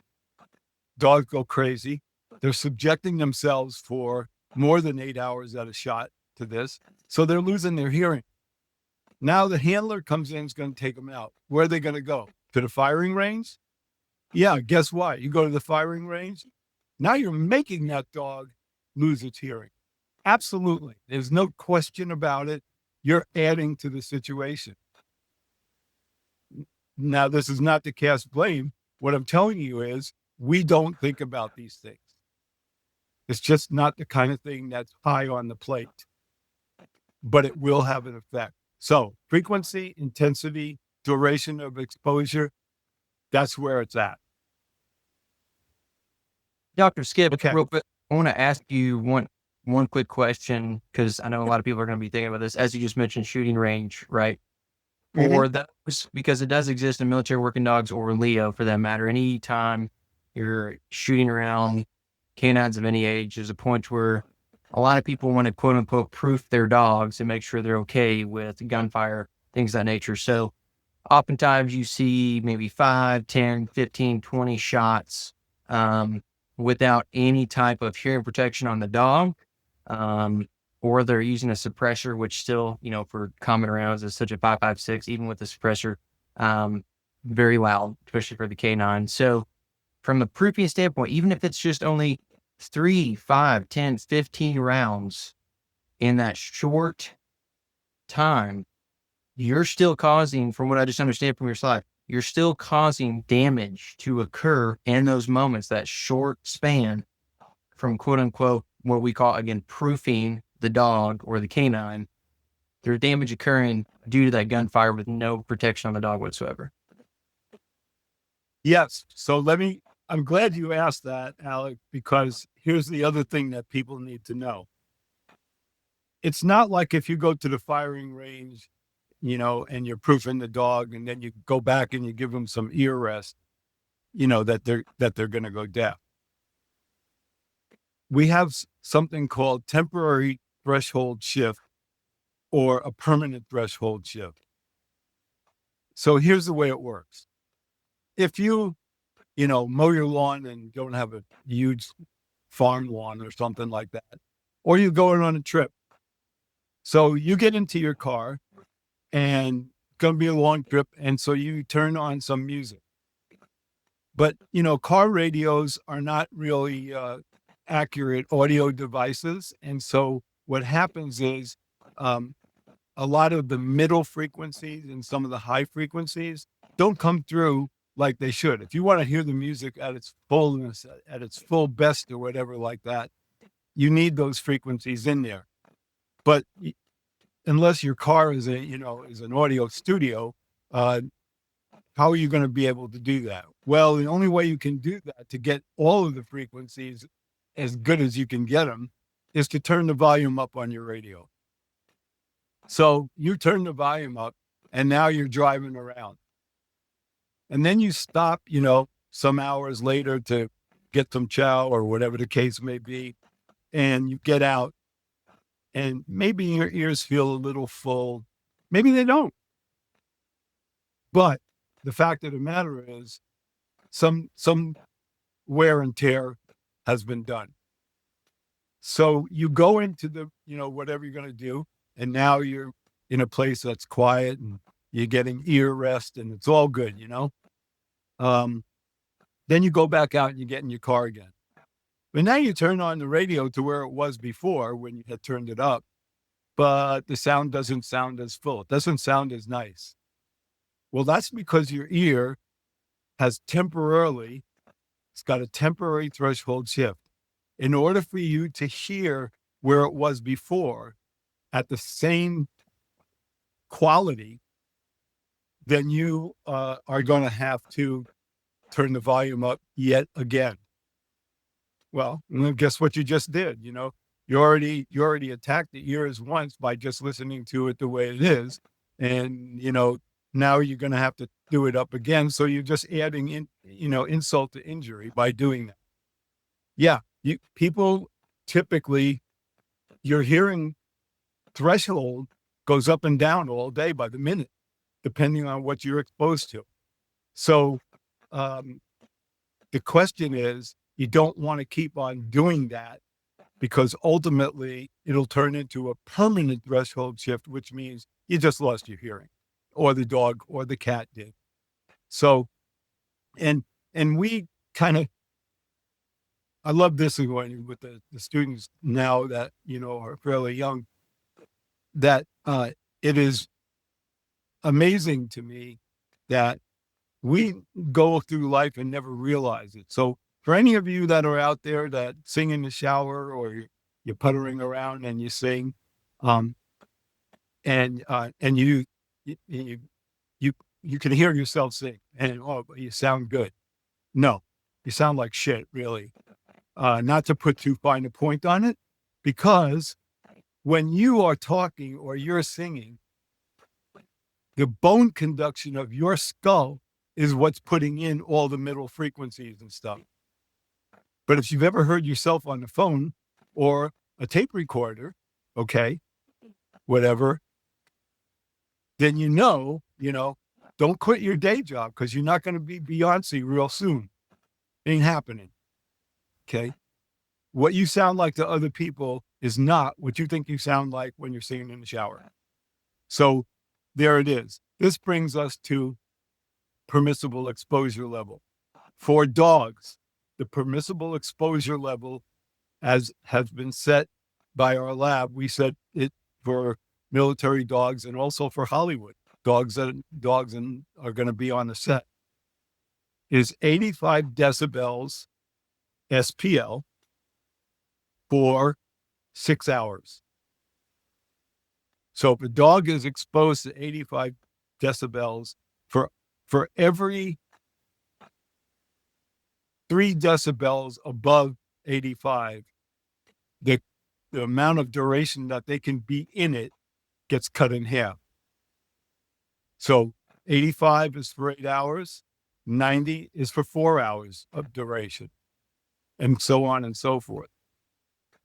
S3: dogs go crazy. They're subjecting themselves for more than 8 hours at a shot to this. So they're losing their hearing. Now the handler comes in, is going to take them out. Where are they going to go? To the firing range? Yeah, guess what? You go to the firing range. Now you're making that dog lose its hearing. Absolutely. There's no question about it. You're adding to the situation. Now, this is not to cast blame. What I'm telling you is we don't think about these things. It's just not the kind of thing that's high on the plate, but it will have an effect. So frequency, intensity, duration of exposure, that's where it's at.
S1: Dr. Skip,
S3: Okay.
S1: real quick, I want to ask you one quick question, because I know a lot of people are going to be thinking about this. As you just mentioned, shooting range, right?
S3: Mhm.
S1: Or that, because it does exist in military working dogs or Leo for that matter. Anytime you're shooting around canines of any age, there's a point where a lot of people want to quote unquote proof their dogs and make sure they're okay with gunfire, things of that nature. So oftentimes you see maybe 5, 10, 15, 20 shots without any type of hearing protection on the dog, or they're using a suppressor, which still, for common rounds is such a 5.56, even with the suppressor, very loud, especially for the canine. So from a proofing standpoint, even if it's just only 3, 5, 10, 15 rounds in that short time, you're still causing, from what I just understand from your slide, you're still causing damage to occur in those moments, that short span from quote unquote, what we call, again, proofing the dog or the canine. There's damage occurring due to that gunfire with no protection on the dog whatsoever.
S3: Yes. So I'm glad you asked that, Alec, because here's the other thing that people need to know. It's not like if you go to the firing range, and you're proofing the dog, and then you go back and you give them some ear rest, that they're going to go deaf. We have something called temporary threshold shift or a permanent threshold shift. So here's the way it works. If you, mow your lawn and don't have a huge farm lawn or something like that, or you're going on a trip. So you get into your car and it's going to be a long trip. And so you turn on some music. But, car radios are not really accurate audio devices. And so what happens is a lot of the middle frequencies and some of the high frequencies don't come through like they should. If you want to hear the music at its fullness, at its full best or whatever like that, you need those frequencies in there. But unless your car is is an audio studio, uh, how are you going to be able to do that? Well, the only way you can do that to get all of the frequencies as good as you can get them is to turn the volume up on your radio. So you turn the volume up and now you're driving around. And then you stop, some hours later to get some chow or whatever the case may be. And you get out and maybe your ears feel a little full. Maybe they don't. But the fact of the matter is some wear and tear has been done. So you go into the, whatever you're going to do. And now you're in a place that's quiet and you're getting ear rest and it's all good, Then you go back out and you get in your car again. But now you turn on the radio to where it was before when you had turned it up, but the sound doesn't sound as full. It doesn't sound as nice. Well, that's because your ear it's got a temporary threshold shift. In order for you to hear where it was before at the same quality, then you are going to have to turn the volume up yet again. Well, guess what you just did? You already attacked the ears once by just listening to it the way it is. And, now you're going to have to do it up again. So you're just adding in, insult to injury by doing that. Yeah. People typically, your hearing threshold goes up and down all day by the minute, depending on what you're exposed to. So the question is, you don't want to keep on doing that because ultimately it'll turn into a permanent threshold shift, which means you just lost your hearing, or the dog or the cat did. So, and we kind of, I love this with the students now that, are fairly young, that it is amazing to me that we go through life and never realize it. So for any of you that are out there that sing in the shower or you're puttering around and you sing, and you can hear yourself sing and, you sound good. No, you sound like shit, really. Not to put too fine a point on it, because when you are talking or you're singing, the bone conduction of your skull is what's putting in all the middle frequencies and stuff. But if you've ever heard yourself on the phone or a tape recorder, whatever, then don't quit your day job because you're not going to be Beyonce real soon. Ain't happening. Okay. What you sound like to other people is not what you think you sound like when you're singing in the shower. So there it is. This brings us to permissible exposure level. For dogs, the permissible exposure level, as has been set by our lab, we set it for military dogs and also for Hollywood dogs are going to be on the set, is 85 decibels SPL for 6 hours. So if a dog is exposed to 85 decibels for every 3 decibels above 85, the amount of duration that they can be in it gets cut in half. So 85 is for 8 hours, 90 is for 4 hours of duration, and so on and so forth.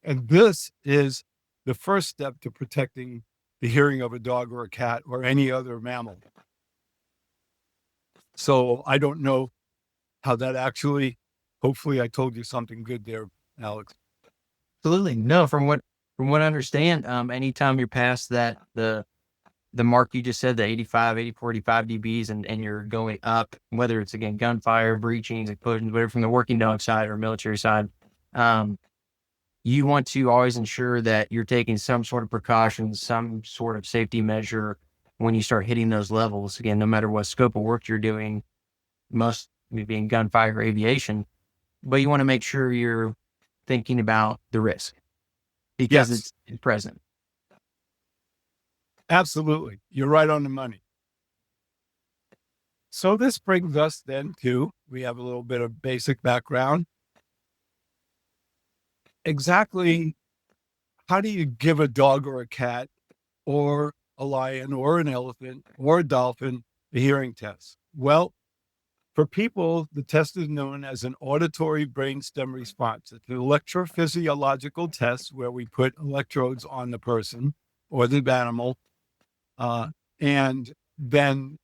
S3: And this is the first step to protecting the hearing of a dog or a cat or any other mammal. So I don't know how that actually, hopefully I told you something good there, Alex.
S1: Absolutely. No, from what I understand, anytime you're past that, the mark you just said, the 85, 84, 85 dBs, and you're going up, whether it's, again, gunfire, breachings, explosions, whatever, from the working dog side or military side, you want to always ensure that you're taking some sort of precautions, some sort of safety measure when you start hitting those levels. Again, no matter what scope of work you're doing, most being gunfire or aviation, but you want to make sure you're thinking about the risk because it's present.
S3: Absolutely. You're right on the money. So this brings us then to, we have a little bit of basic background. Exactly how do you give a dog or a cat or a lion or an elephant or a dolphin a hearing test? Well, for people, the test is known as an auditory brainstem response. It's an electrophysiological test where we put electrodes on the person or the animal, and then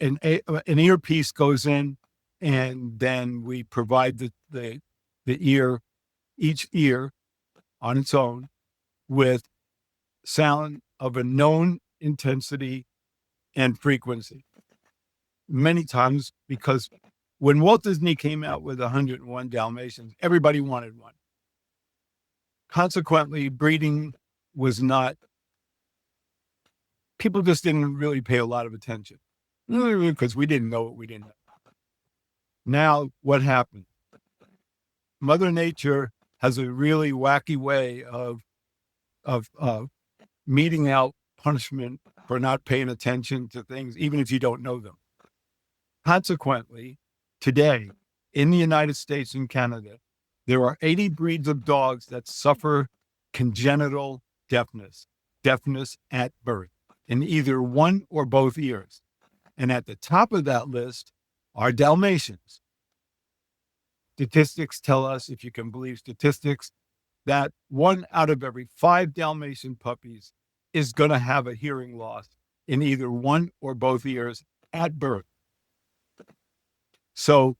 S3: an earpiece goes in, and then we provide the ear, each ear on its own, with sound of a known intensity and frequency. Many times, because when Walt Disney came out with 101 Dalmatians, everybody wanted one. Consequently, breeding was not, people just didn't really pay a lot of attention because we didn't know what we didn't know. Now, what happened? Mother Nature has a really wacky way of meting out punishment for not paying attention to things, even if you don't know them. Consequently, today in the United States and Canada, there are 80 breeds of dogs that suffer congenital deafness, deafness at birth, in either one or both ears. And at the top of that list are Dalmatians. Statistics tell us, if you can believe statistics, that 1 out of every 5 Dalmatian puppies is going to have a hearing loss in either one or both ears at birth. So,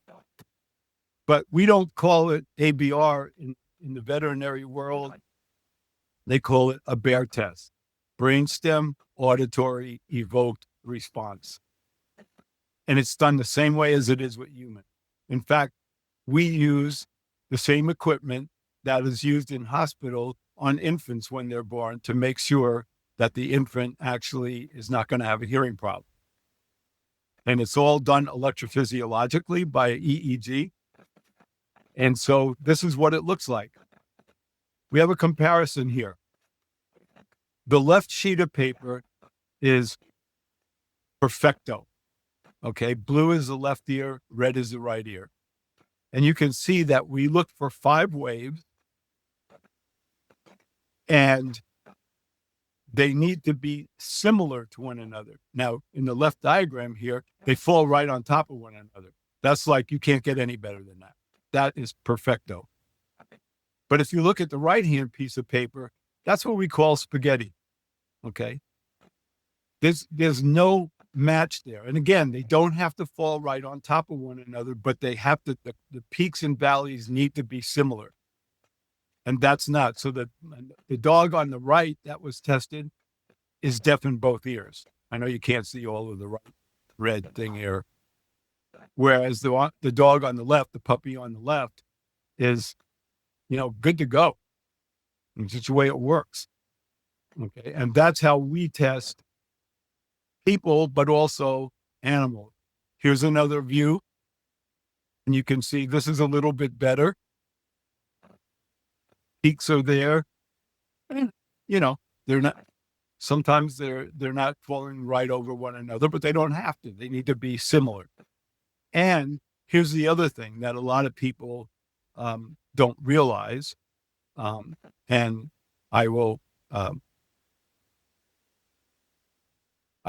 S3: but we don't call it ABR in the veterinary world. They call it a BEAR test, brainstem auditory evoked response. And it's done the same way as it is with humans. In fact, we use the same equipment that is used in hospital on infants when they're born to make sure that the infant actually is not going to have a hearing problem. And it's all done electrophysiologically by EEG. And so this is what it looks like. We have a comparison here. The left sheet of paper is perfecto. Okay, blue is the left ear, red is the right ear. And you can see that we look for 5 waves, and they need to be similar to one another. Now, in the left diagram here, they fall right on top of one another. That's like, you can't get any better than that. That is perfecto. But if you look at the right-hand piece of paper, that's what we call spaghetti. Okay? There's no match there. And again, they don't have to fall right on top of one another, but they have to, the peaks and valleys need to be similar. And that's not. So the dog on the right that was tested is deaf in both ears. I know you can't see all of the right red thing here. Whereas the dog on the left, the puppy on the left, is, good to go. It's just the way it works. Okay. And that's how we test people, but also animals. Here's another view. And you can see this is a little bit better. Peaks are there. And, they're not, sometimes they're not falling right over one another, but they don't have to. They need to be similar. And here's the other thing that a lot of people don't realize. And I will, I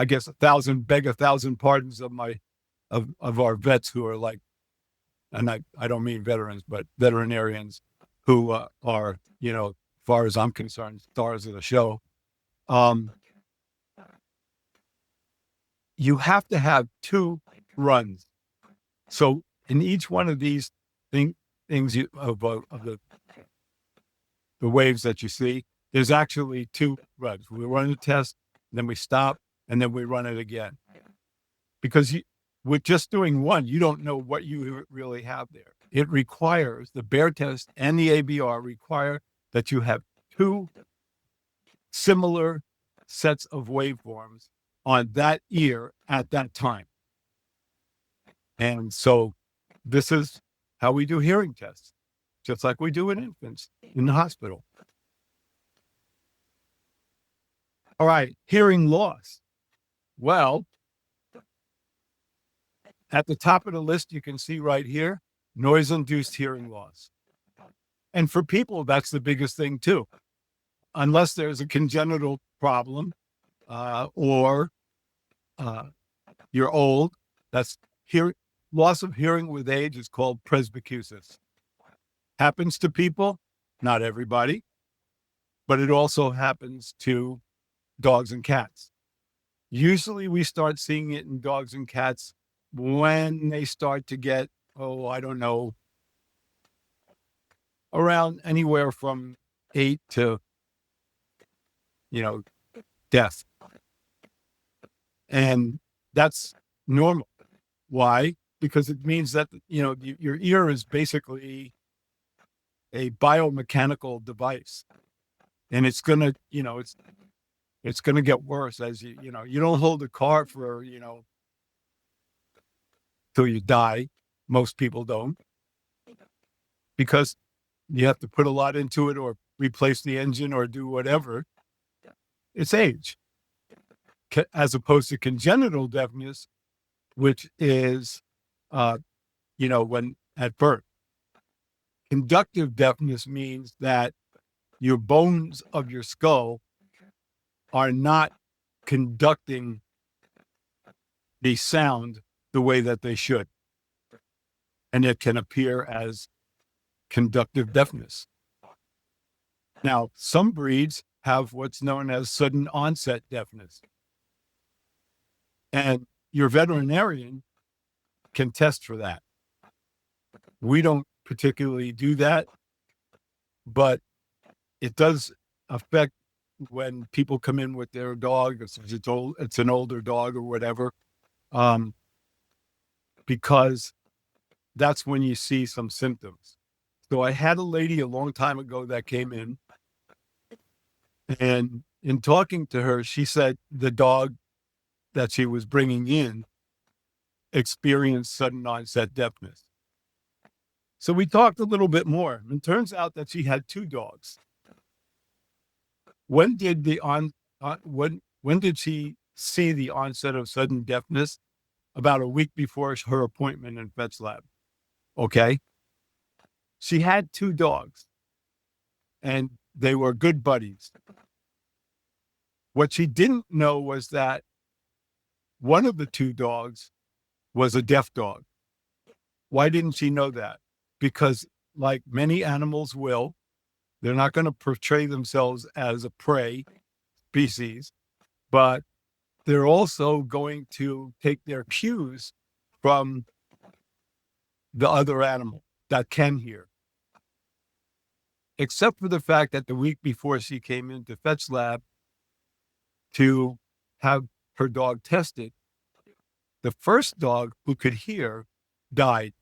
S3: guess, beg a thousand pardons of our vets who are like, and I don't mean veterans, but veterinarians who are, as far as I'm concerned, stars of the show. You have to have 2 runs. So in each one of these things of the waves that you see, there's actually 2 runs. We run the test, then we stop, and then we run it again. Because with just doing one, you don't know what you really have there. It requires, the BEAR test and the ABR require that you have 2 similar sets of waveforms on that ear at that time. And so this is how we do hearing tests, just like we do in infants in the hospital. All right, hearing loss. Well, at the top of the list, you can see right here, noise-induced hearing loss. And for people, that's the biggest thing too. Unless there's a congenital problem or you're old, that's loss of hearing with age is called presbycusis. Happens to people, not everybody, but it also happens to dogs and cats. Usually we start seeing it in dogs and cats when they start to get, I don't know, around anywhere from 8 to, death. And that's normal. Why? Because it means that, your ear is basically a biomechanical device. And it's going to, it's going to get worse as you don't hold a car for, till you die. Most people don't, because you have to put a lot into it or replace the engine or do whatever. It's age, as opposed to congenital deafness, which is, when at birth. Conductive deafness means that your bones of your skull are not conducting the sound the way that they should. And it can appear as conductive deafness. Now, some breeds have what's known as sudden onset deafness. And your veterinarian can test for that. We don't particularly do that, but it does affect when people come in with their dog, it's an older dog or whatever, because that's when you see some symptoms. So I had a lady a long time ago that came in, and in talking to her, she said the dog that she was bringing in experienced sudden onset deafness. So we talked a little bit more, and it turns out that she had 2 dogs. When did when did she see the onset of sudden deafness? About a week before her appointment in FETCHLAB. Okay. She had 2 dogs, and they were good buddies. What she didn't know was that one of the 2 dogs was a deaf dog. Why didn't she know that? Because, like many animals will, they're not going to portray themselves as a prey species, but they're also going to take their cues from the other animal that can hear. Except for the fact that the week before she came into FETCHLAB to have her dog tested, the first dog who could hear died.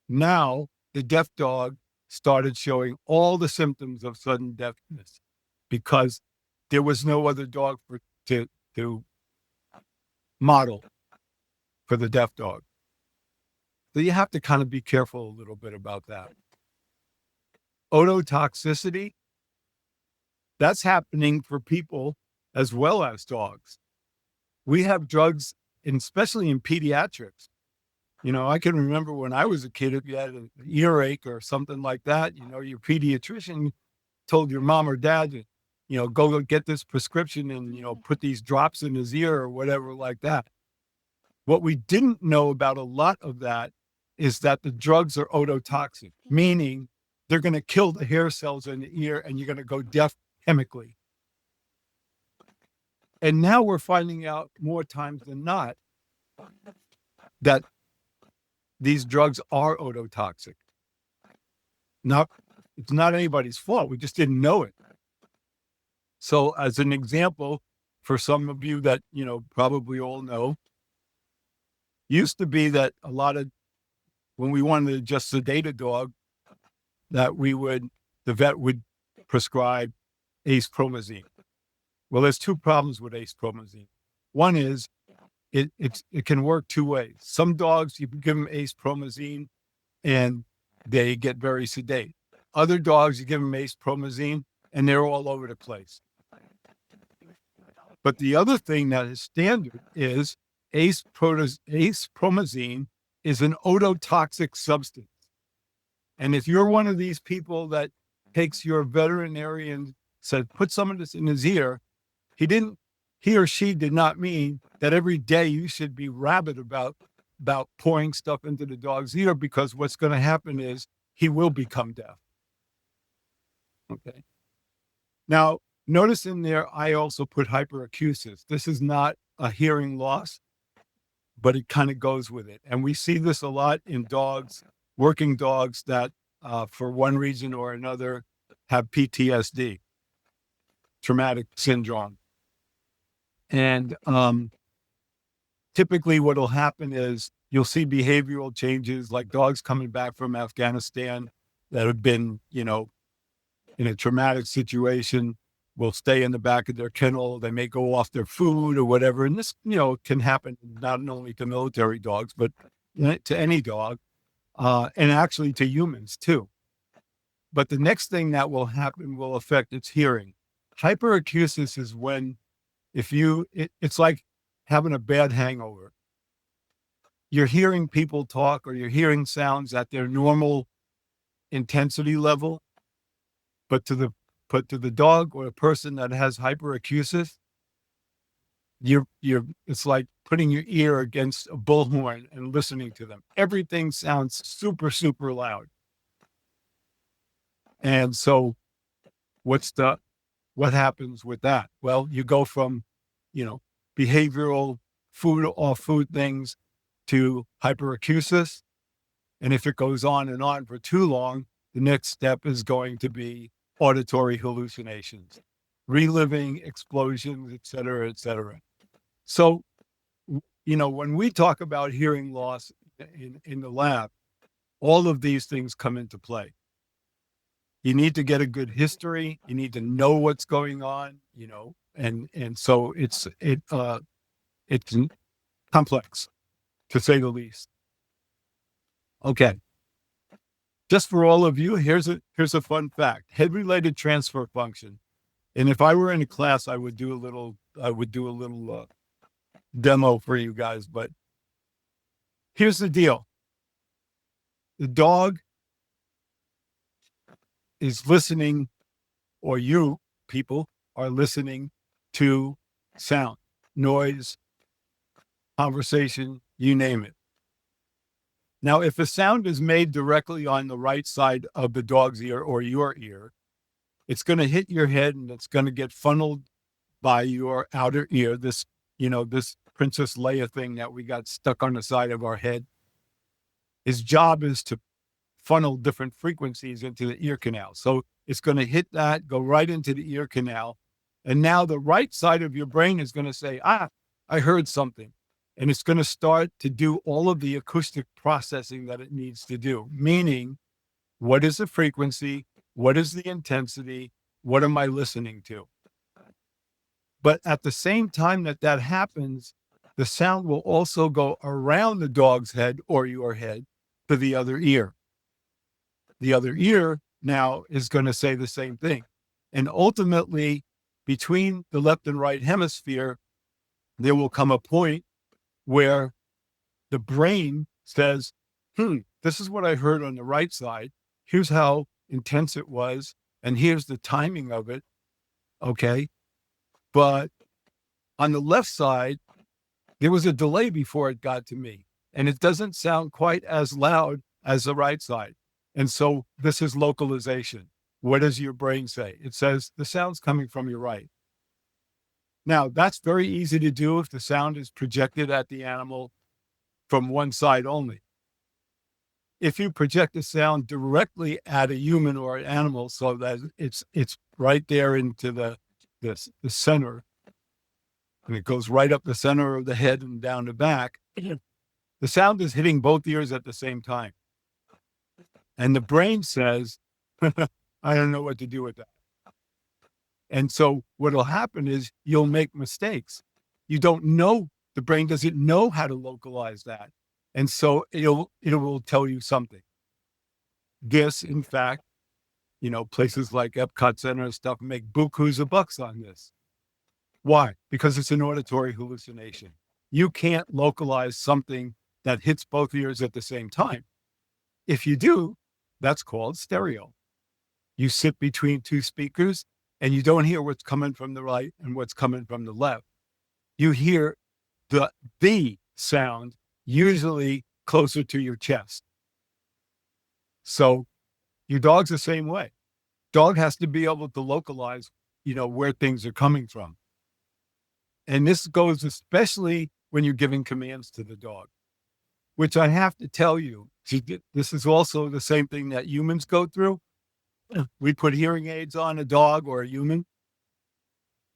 S3: Now, the deaf dog started showing all the symptoms of sudden deafness because there was no other dog to model for the deaf dog. So you have to kind of be careful a little bit about that. Ototoxicity, that's happening for people as well as dogs. We have drugs, especially in pediatrics. I can remember when I was a kid, if you had an earache or something like that, your pediatrician told your mom or dad, go get this prescription and, put these drops in his ear or whatever like that. What we didn't know about a lot of that is that the drugs are ototoxic, meaning they're going to kill the hair cells in the ear and you're going to go deaf chemically. And now we're finding out more times than not that these drugs are ototoxic. It's not anybody's fault. We just didn't know it. So as an example, for some of you that, probably all know, used to be that a lot of, when we wanted to just sedate a dog, that the vet would prescribe acepromazine. Well, there's 2 problems with acepromazine. One is it can work 2 ways. Some dogs, you can give them acepromazine and they get very sedate. Other dogs, you give them acepromazine and they're all over the place. But the other thing that is standard is promazine is an ototoxic substance. And if you're one of these people that takes your veterinarian, said, put some of this in his ear, he or she did not mean that every day you should be rabid about pouring stuff into the dog's ear, because what's going to happen is he will become deaf. Okay. Now, notice in there, I also put hyperacusis. This is not a hearing loss, but it kind of goes with it. And we see this a lot in dogs, working dogs that, for one reason or another, have PTSD, traumatic syndrome. And typically what will happen is you'll see behavioral changes, like dogs coming back from Afghanistan that have been, in a traumatic situation, will stay in the back of their kennel. They may go off their food or whatever. And this, can happen not only to military dogs, but to any dog, and actually to humans too. But the next thing that will happen will affect its hearing. Hyperacusis is when, it's like having a bad hangover. You're hearing people talk, or you're hearing sounds at their normal intensity level, but to the dog or a person that has hyperacusis, it's like putting your ear against a bullhorn and listening to them. Everything sounds super, super loud. And so what happens with that? Well, you go from, behavioral food things to hyperacusis. And if it goes on and on for too long, the next step is going to be auditory hallucinations, reliving explosions, et cetera, et cetera. So, when we talk about hearing loss in the lab, all of these things come into play. You need to get a good history. You need to know what's going on, and so it's complex, to say the least. Okay. Just for all of you, here's a fun fact: head-related transfer function. And if I were in a class, I would do a little demo for you guys. But here's the deal: the dog is listening, or you people are listening to sound, noise, conversation, you name it. Now, if a sound is made directly on the right side of the dog's ear or your ear, it's going to hit your head, and it's going to get funneled by your outer ear, this Princess Leia thing that we got stuck on the side of our head. His job is to funnel different frequencies into the ear canal. So it's going to hit that, go right into the ear canal. And now the right side of your brain is going to say, I heard something. And it's going to start to do all of the acoustic processing that it needs to do, meaning, what is the frequency? What is the intensity? What am I listening to? But at the same time that happens, the sound will also go around the dog's head or your head to the other ear. The other ear now is going to say the same thing. And ultimately, between the left and right hemisphere, there will come a point where the brain says, this is what I heard on the right side. Here's how intense it was. And here's the timing of it. Okay. But on the left side, there was a delay before it got to me. And it doesn't sound quite as loud as the right side. And so this is localization. What does your brain say? It says the sound's coming from your right. Now, that's very easy to do if the sound is projected at the animal from one side only. If you project the sound directly at a human or an animal so that it's right there into the center, and it goes right up the center of the head and down the back, the sound is hitting both ears at the same time. And the brain says, I don't know what to do with that. And so what will happen is you'll make mistakes. You don't know, the brain doesn't know how to localize that. And so it will tell you something. This, in fact, places like Epcot Center and stuff make bukus of bucks on this. Why? Because it's an auditory hallucination. You can't localize something that hits both ears at the same time. If you do, that's called stereo. You sit between two speakers and you don't hear what's coming from the right and what's coming from the left. You hear the sound usually closer to your chest. So your dog's the same way. Dog has to be able to localize, where things are coming from. And this goes especially when you're giving commands to the dog, which I have to tell you, this is also the same thing that humans go through. We put hearing aids on a dog or a human.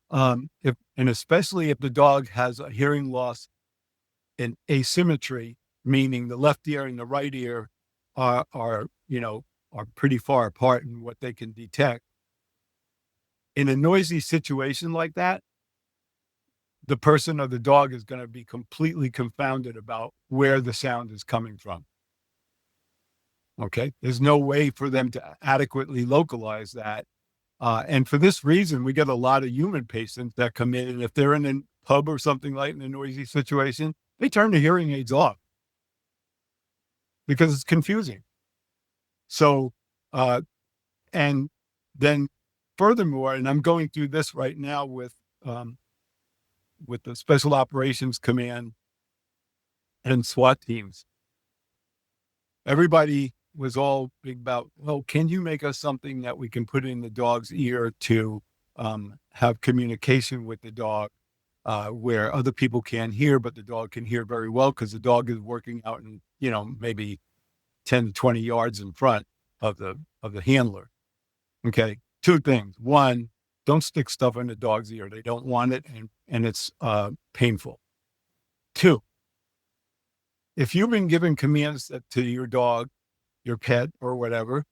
S3: And especially if the dog has a hearing loss in asymmetry, meaning the left ear and the right ear are pretty far apart in what they can detect. In a noisy situation like that, the person or the dog is going to be completely confounded about where the sound is coming from. Okay. There's no way for them to adequately localize that. And for this reason, we get a lot of human patients that come in, and if they're in a pub or something like in a noisy situation, they turn the hearing aids off because it's confusing. So, and then furthermore, and I'm going through this right now with the Special Operations Command and SWAT teams. Everybody was all big about, well, can you make us something that we can put in the dog's ear to have communication with the dog where other people can't hear, but the dog can hear very well because the dog is working out in, maybe 10 to 20 yards in front of the handler. Okay. Two things. One, don't stick stuff in the dog's ear. They don't want it, and it's painful. Two, if you've been giving commands to your dog, your pet, or whatever,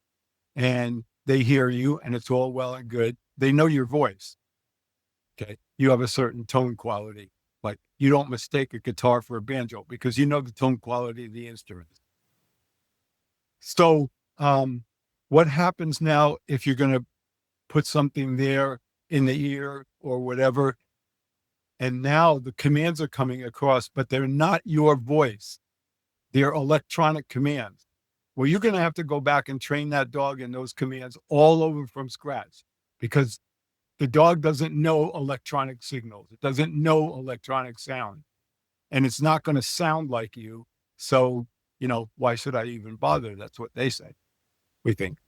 S3: and they hear you and it's all well and good, they know your voice. Okay. You have a certain tone quality. Like you don't mistake a guitar for a banjo because you know the tone quality of the instrument. So what happens now if you're going to put something there in the ear or whatever, and now the commands are coming across, but they're not your voice. They're electronic commands. Well, you're going to have to go back and train that dog in those commands all over from scratch because the dog doesn't know electronic signals. It doesn't know electronic sound, and it's not going to sound like you. So, why should I even bother? That's what they say, we think.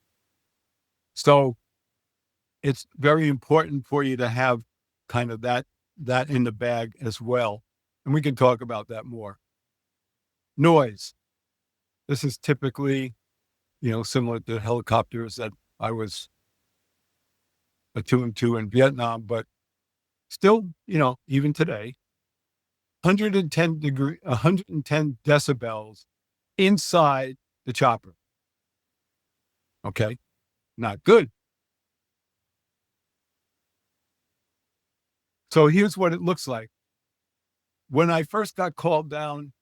S3: So it's very important for you to have kind of that in the bag as well. And we can talk about that more. Noise. This is typically, similar to helicopters that I was attuned to in Vietnam, but still, even today, 110 decibels inside the chopper. Okay. Not good. So here's what it looks like. When I first got called down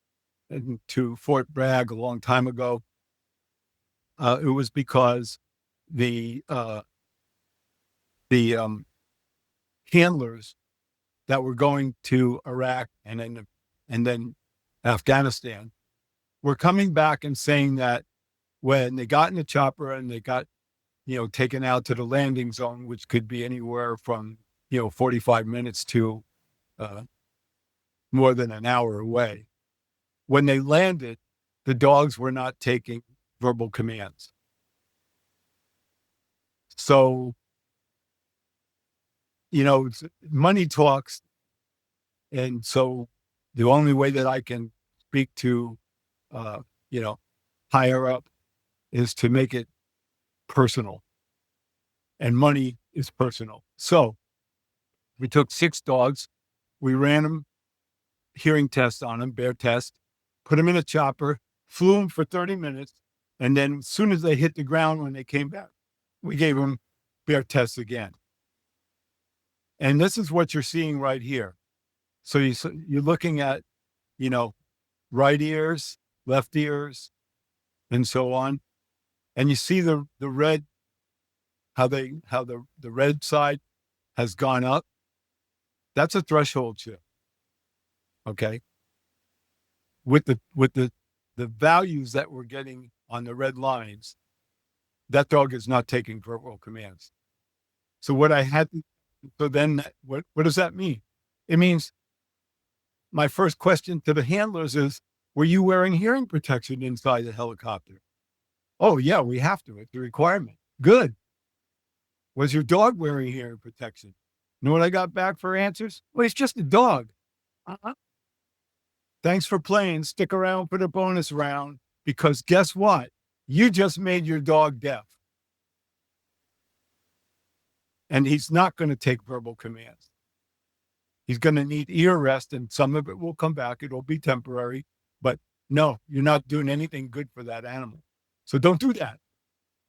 S3: to Fort Bragg a long time ago, it was because the handlers that were going to Iraq and then Afghanistan were coming back and saying that when they got in the chopper and they got, taken out to the landing zone, which could be anywhere from, 45 minutes to more than an hour away. When they landed, the dogs were not taking verbal commands. So, money talks. And so the only way that I can speak to, higher up is to make it personal. And money is personal. So we took 6 dogs. We ran them, hearing tests on them, bear test, put them in a chopper, flew them for 30 minutes. And then as soon as they hit the ground, when they came back, we gave them bear tests again. And this is what you're seeing right here. So you're looking at, right ears, left ears, and so on. And you see the red, how the red side has gone up. That's a threshold shift. Okay. With the values that we're getting on the red lines, that dog is not taking verbal commands. So then what does that mean? It means my first question to the handlers is, were you wearing hearing protection inside the helicopter? Oh yeah, we have to. It's a requirement. Good. Was your dog wearing hearing protection? You know what I got back for answers? Well, it's just a dog. Uh-huh. Thanks for playing. Stick around for the bonus round, because guess what? You just made your dog deaf. And he's not going to take verbal commands. He's going to need ear rest, and some of it will come back. It'll be temporary. But no, you're not doing anything good for that animal. So don't do that.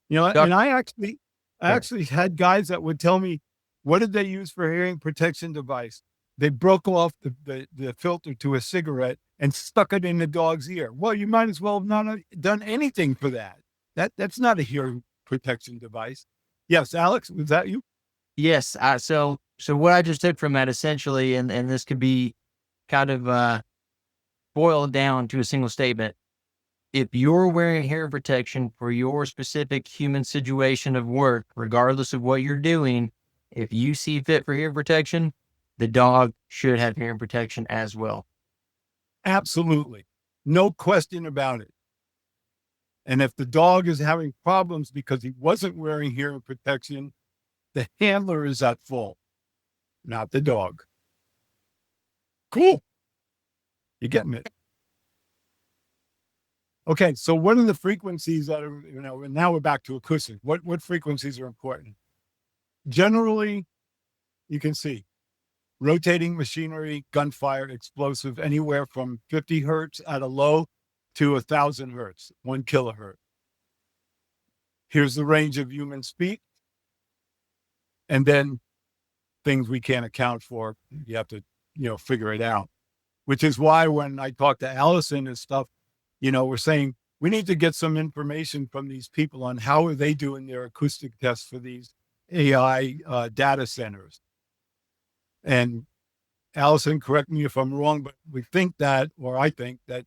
S3: You know, and I actually had guys that would tell me, what did they use for hearing protection device? They broke off the filter to a cigarette and stuck it in the dog's ear. Well, you might as well have not done anything for that. That's not a hearing protection device. Yes, Alex, was that you?
S1: Yes. So what I just took from that essentially, and this could be kind of boiled down to a single statement. If you're wearing hearing protection for your specific human situation of work, regardless of what you're doing, if you see fit for hearing protection, the dog should have hearing protection as well.
S3: Absolutely. No question about it. And if the dog is having problems because he wasn't wearing hearing protection, the handler is at fault, not the dog. Cool. You getting it? Okay, so what are the frequencies that are, and now we're back to acoustic. What frequencies are important? Generally, you can see rotating machinery, gunfire, explosive, anywhere from 50 hertz at a low to 1,000 hertz, 1 kilohertz. Here's the range of human speech. And then things we can't account for, you have to, figure it out, which is why when I talk to Allison and stuff, we're saying we need to get some information from these people on how are they doing their acoustic tests for these AI data centers. And Allison, correct me if I'm wrong, but I think that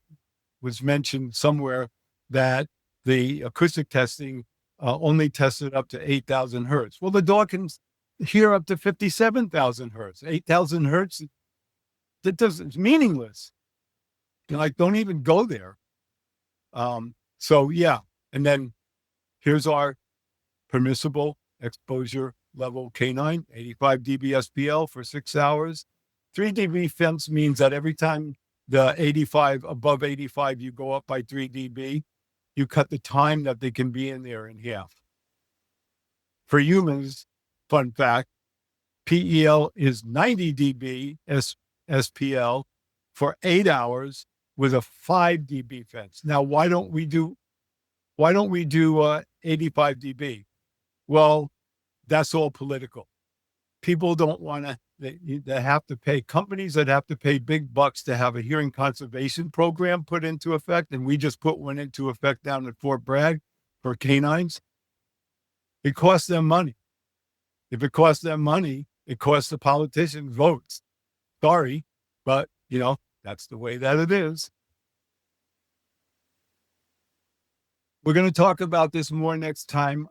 S3: was mentioned somewhere that the acoustic testing only tested up to 8,000 hertz. Well, the dog can hear up to 57,000 hertz. 8,000 hertz, it's meaningless. Don't even go there. So yeah, and then here's our permissible exposure level canine, 85 dB SPL for 6 hours. 3 dB fence means that every time above 85, you go up by 3 dB, you cut the time that they can be in there in half. For humans, fun fact, PEL is 90 dB SPL for 8 hours with a 5 dB fence. Now, why don't we do 85 dB? Well, that's all political. People don't want to, they have to pay, companies that have to pay big bucks to have a hearing conservation program put into effect. And we just put one into effect down at Fort Bragg for canines. It costs them money. If it costs them money, it costs the politicians votes. Sorry, but that's the way that it is. We're going to talk about this more next time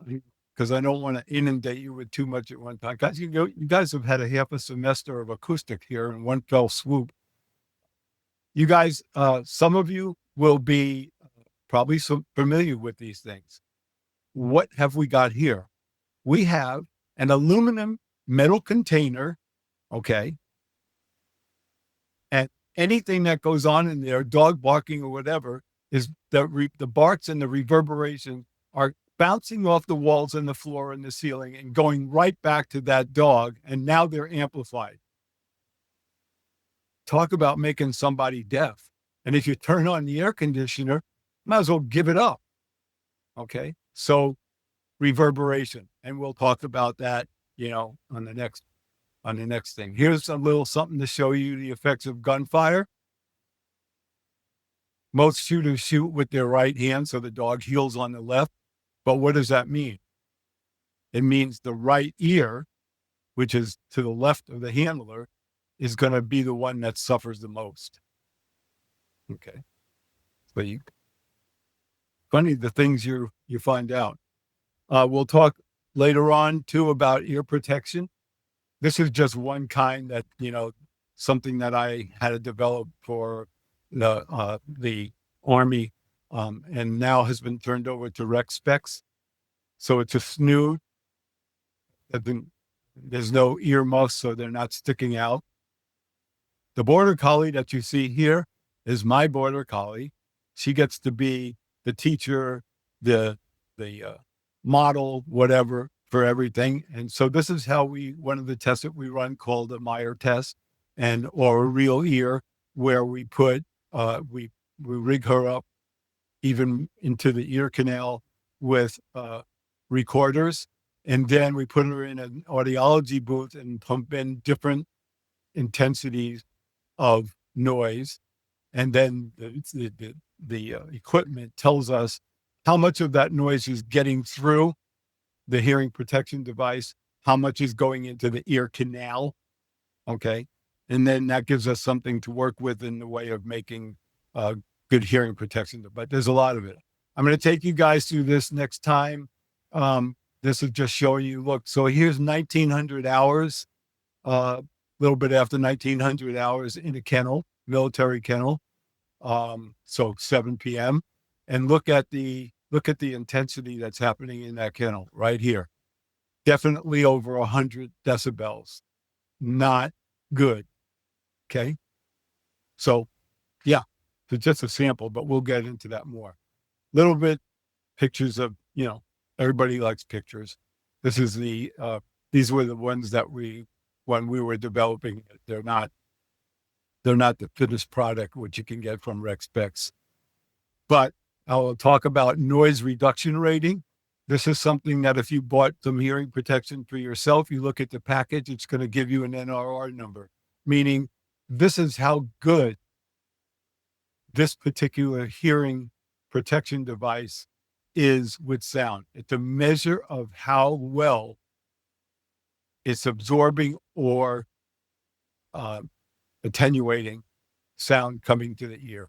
S3: because I don't want to inundate you with too much at one time. Guys, you guys have had a half a semester of acoustic here in one fell swoop. You guys, some of you will be probably familiar with these things. What have we got here? We have an aluminum metal container, okay? And anything that goes on in there, dog barking or whatever, is the barks and the reverberation are bouncing off the walls and the floor and the ceiling and going right back to that dog. And now they're amplified. Talk about making somebody deaf. And if you turn on the air conditioner, might as well give it up. Okay. So reverberation. And we'll talk about that, on the next thing. Here's a little something to show you the effects of gunfire. Most shooters shoot with their right hand, so the dog heels on the left. But what does that mean? It means the right ear, which is to the left of the handler, is going to be the one that suffers the most. Okay. So funny the things you find out. We'll talk later on too about ear protection. This is just one kind that, something that I had to develop for the Army, and now has been turned over to Rec Specs. So it's a snoot. There's no earmuffs, so they're not sticking out. The Border Collie that you see here is my Border Collie. She gets to be the teacher, the model, whatever, for everything. And so this is how one of the tests that we run called a Meyer test, or a real ear, where we put, we rig her up even into the ear canal with recorders. And then we put her in an audiology booth and pump in different intensities of noise. And then the equipment tells us how much of that noise is getting through the hearing protection device, how much is going into the ear canal. Okay. And then that gives us something to work with in the way of making good hearing protection. But there's a lot of it. I'm going to take you guys through this next time. This is just showing you, look, so here's 1900 hours, a little bit after 1900 hours in a kennel, military kennel. So 7 p.m. And look at the intensity that's happening in that kennel right here. Definitely over 100 decibels. Not good. Okay. So yeah, it's just a sample, but we'll get into that more. Little bit pictures of, everybody likes pictures. This is these were the ones that when we were developing it. They're not the finished product, which you can get from Rec Specs. But I will talk about noise reduction rating. This is something that if you bought some hearing protection for yourself, you look at the package, it's going to give you an NRR number, meaning this is how good this particular hearing protection device is with sound. It's a measure of how well it's absorbing or attenuating sound coming to the ear.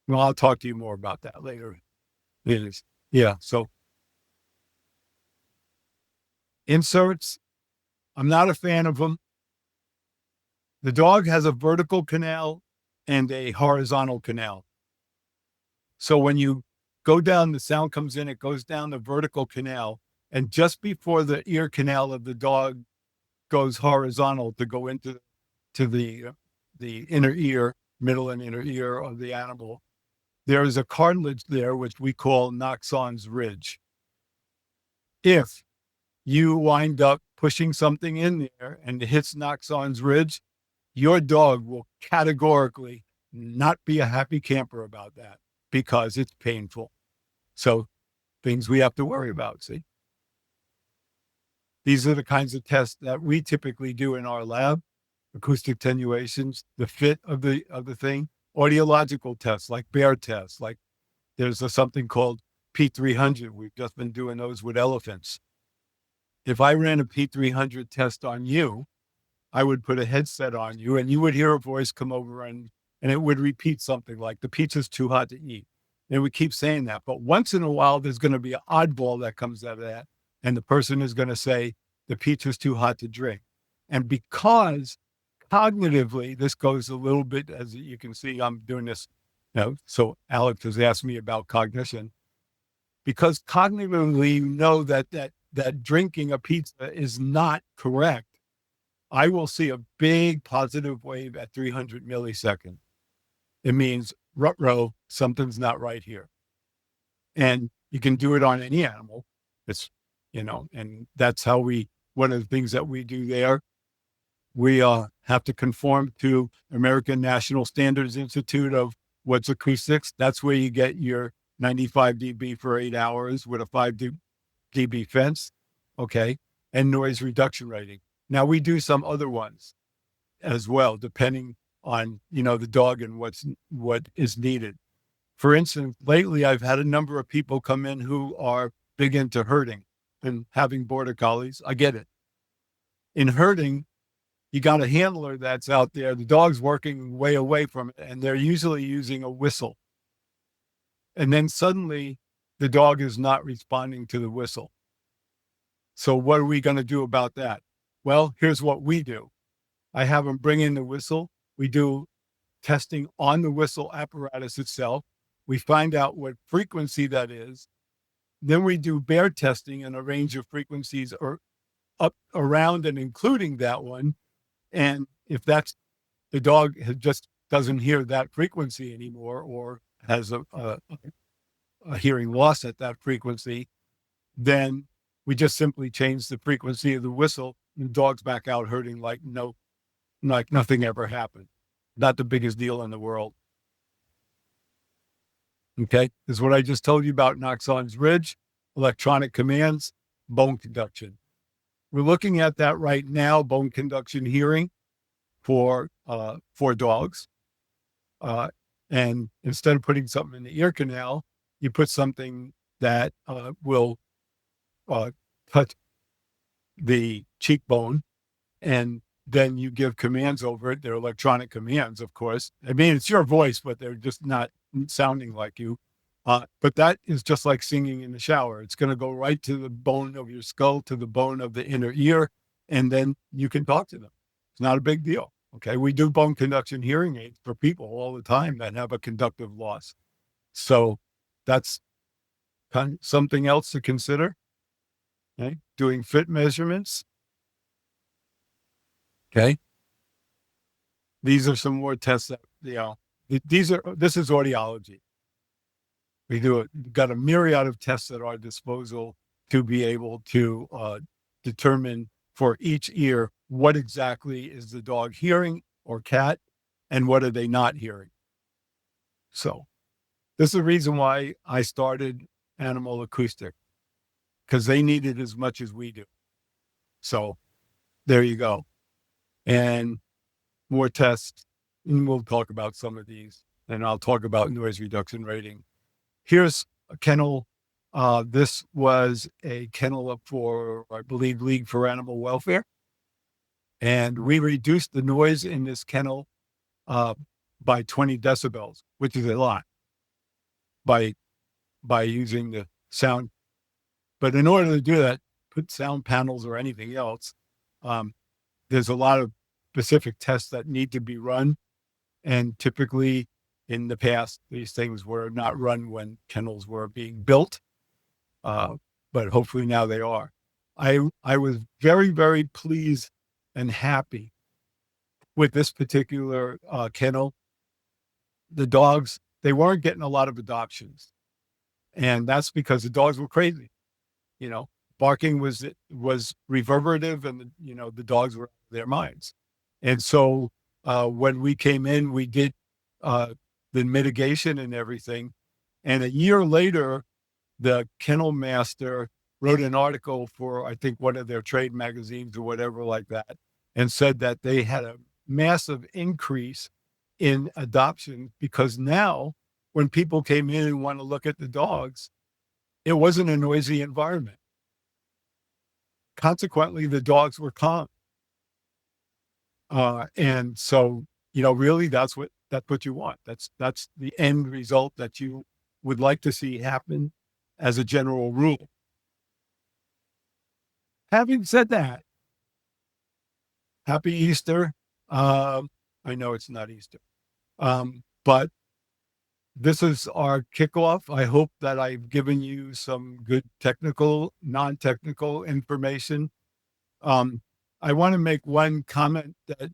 S3: Well, I'll talk to you more about that later. Yeah. So inserts, I'm not a fan of them. The dog has a vertical canal and a horizontal canal. So when you go down, the sound comes in, it goes down the vertical canal. And just before the ear canal of the dog goes horizontal to go into the inner ear, middle and inner ear of the animal, there is a cartilage there, which we call Knox-On's ridge. If you wind up pushing something in there and it hits Knox-On's ridge, your dog will categorically not be a happy camper about that because it's painful. So things we have to worry about, see? These are the kinds of tests that we typically do in our lab: acoustic attenuations, the fit of the thing, audiological tests like bear tests, like there's something called P300. We've just been doing those with elephants. If I ran a P300 test on you, I would put a headset on you and you would hear a voice come over and it would repeat something like, the pizza's too hot to eat. And we keep saying that. But once in a while, there's going to be an oddball that comes out of that. And the person is going to say, the pizza's too hot to drink. And because cognitively, this goes a little bit, as you can see, I'm doing this, so Alex has asked me about cognition. Because cognitively, you know that drinking a pizza is not correct. I will see a big positive wave at 300 milliseconds. It means, ruh-roh, something's not right here. And you can do it on any animal. It's, and that's how one of the things that we do there, we have to conform to American National Standards Institute of what's acoustics. That's where you get your 95 dB for 8 hours with a 5 dB fence. Okay. And noise reduction rating. Now we do some other ones as well, depending on, the dog and what is needed. For instance, lately I've had a number of people come in who are big into herding and having border collies. I get it. In herding, you got a handler that's out there, the dog's working way away from it, and they're usually using a whistle. And then suddenly the dog is not responding to the whistle. So what are we going to do about that? Well, here's what we do. I have them bring in the whistle. We do testing on the whistle apparatus itself. We find out what frequency that is. Then we do bear testing in a range of frequencies or up around and including that one. And if that's the dog just doesn't hear that frequency anymore or has a hearing loss at that frequency, then we just simply change the frequency of the whistle and the dog's back out herding like nothing ever happened. Not the biggest deal in the world. Okay, this is what I just told you about Knox-On's Ridge, electronic commands, bone conduction. We're looking at that right now, bone conduction hearing for dogs. And instead of putting something in the ear canal, you put something that will touch the cheekbone, and then you give commands over it. They're electronic commands, of course. I mean, it's your voice, but they're just not sounding like you. But that is just like singing in the shower. It's going to go right to the bone of your skull, to the bone of the inner ear, and then you can talk to them. It's not a big deal. Okay. We do bone conduction hearing aids for people all the time that have a conductive loss. So that's kind of something else to consider. Okay. Doing fit measurements. Okay. These are some more tests that, this is audiology. We got a myriad of tests at our disposal to be able to determine for each ear what exactly is the dog hearing or cat and what are they not hearing. So this is the reason why I started Animal Acoustic, because they need it as much as we do. So there you go. And more tests, and we'll talk about some of these, and I'll talk about noise reduction rating. Here's a kennel. This was a kennel up for, I believe, League for Animal Welfare. And we reduced the noise in this kennel by 20 decibels, which is a lot, by using the sound. But in order to do that, put sound panels or anything else, there's a lot of specific tests that need to be run. And typically in the past, these things were not run when kennels were being built. But hopefully now they are. I was very, very pleased and happy with this particular kennel. The dogs, they weren't getting a lot of adoptions. And that's because the dogs were crazy. Barking was reverberative, and the dogs were out of their minds. And so when we came in, we did the mitigation and everything. And a year later, the kennel master wrote an article for, I think, one of their trade magazines or whatever like that, and said that they had a massive increase in adoption because now when people came in and want to look at the dogs, it wasn't a noisy environment. Consequently, the dogs were calm. And so, really that's what you want. That's the end result that you would like to see happen as a general rule. Having said that, happy Easter. I know it's not Easter, but this is our kickoff. I hope that I've given you some good technical, non-technical information. I want to make one comment that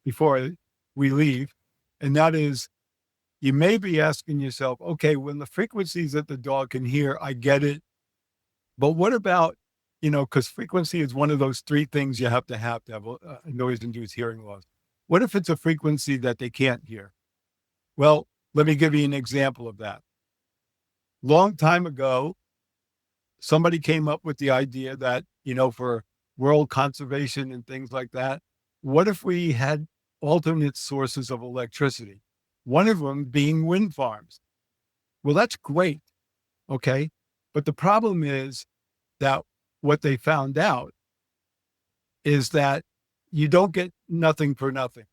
S3: before we leave, and that is, you may be asking yourself, okay, when the frequencies that the dog can hear, I get it. But what about, because frequency is one of those three things you have to have a noise-induced hearing loss. What if it's a frequency that they can't hear? Well, let me give you an example of that. Long time ago, somebody came up with the idea that, for world conservation and things like that, what if we had alternate sources of electricity? One of them being wind farms. Well, that's great. Okay. But the problem is that what they found out is that you don't get nothing for nothing.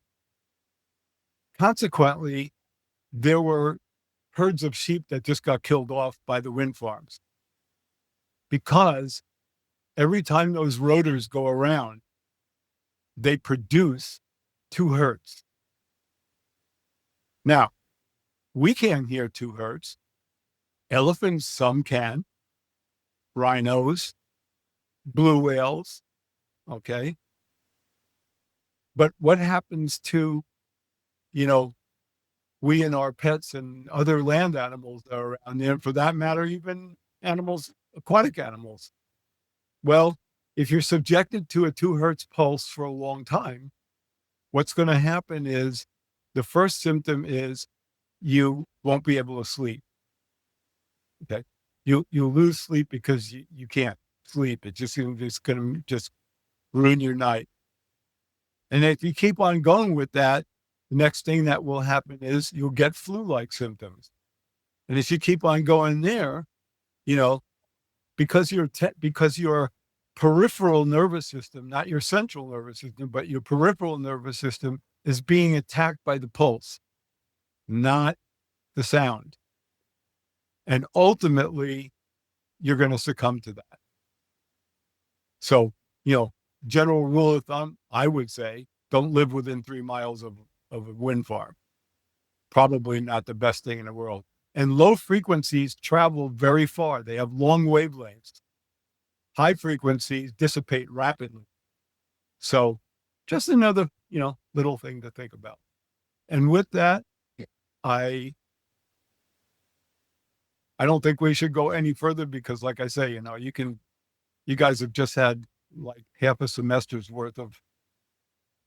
S3: Consequently, there were herds of sheep that just got killed off by the wind farms because every time those rotors go around, they produce two hertz. Now, we can't hear two hertz. Elephants, some can. Rhinos, blue whales, okay? But what happens to, we and our pets and other land animals that are around there, and for that matter, even animals, aquatic animals? Well, if you're subjected to a 2 hertz pulse for a long time, what's going to happen is the first symptom is you won't be able to sleep. Okay. You lose sleep because you can't sleep. It's just going to just ruin your night. And if you keep on going with that, the next thing that will happen is you'll get flu-like symptoms. And if you keep on going there, because your peripheral nervous system, not your central nervous system, but your peripheral nervous system is being attacked by the pulse, not the sound. And ultimately, you're going to succumb to that. So, general rule of thumb, I would say, don't live within 3 miles of a wind farm. Probably not the best thing in the world. And low frequencies travel very far. They have long wavelengths. High frequencies dissipate rapidly. So just another, little thing to think about. And with that, I don't think we should go any further because, like I say, you guys have just had like half a semester's worth of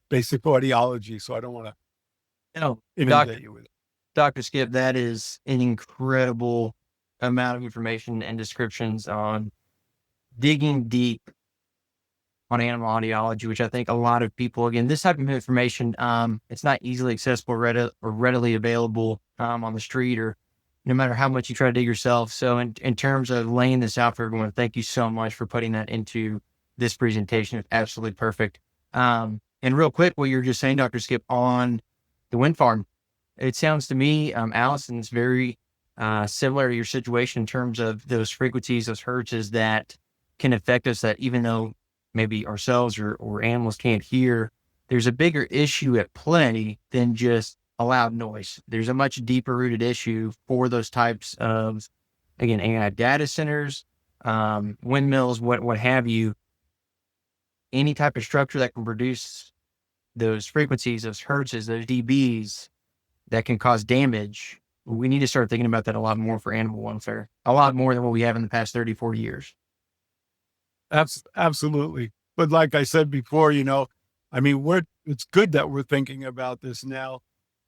S3: basic audiology. So I don't want to inundate you with it.
S1: Dr. Skip, that is an incredible amount of information and descriptions on digging deep on animal audiology, which I think a lot of people, again, this type of information, it's not easily accessible or readily available on the street, or no matter how much you try to dig yourself. So in terms of laying this out for everyone, thank you so much for putting that into this presentation. It's absolutely perfect. And real quick, what you're just saying, Dr. Skip, on the wind farm, it sounds to me, Allison's very similar to your situation in terms of those frequencies, those hertzes that can affect us, that even though maybe ourselves or animals can't hear, there's a bigger issue at play than just a loud noise. There's a much deeper rooted issue for those types of, again, AI data centers, windmills, what have you. Any type of structure that can produce those frequencies, those hertzes, those dBs that can cause damage. We need to start thinking about that a lot more for animal welfare, a lot more than what we have in the past 30, 40 years.
S3: Absolutely. But like I said before, it's good that we're thinking about this now,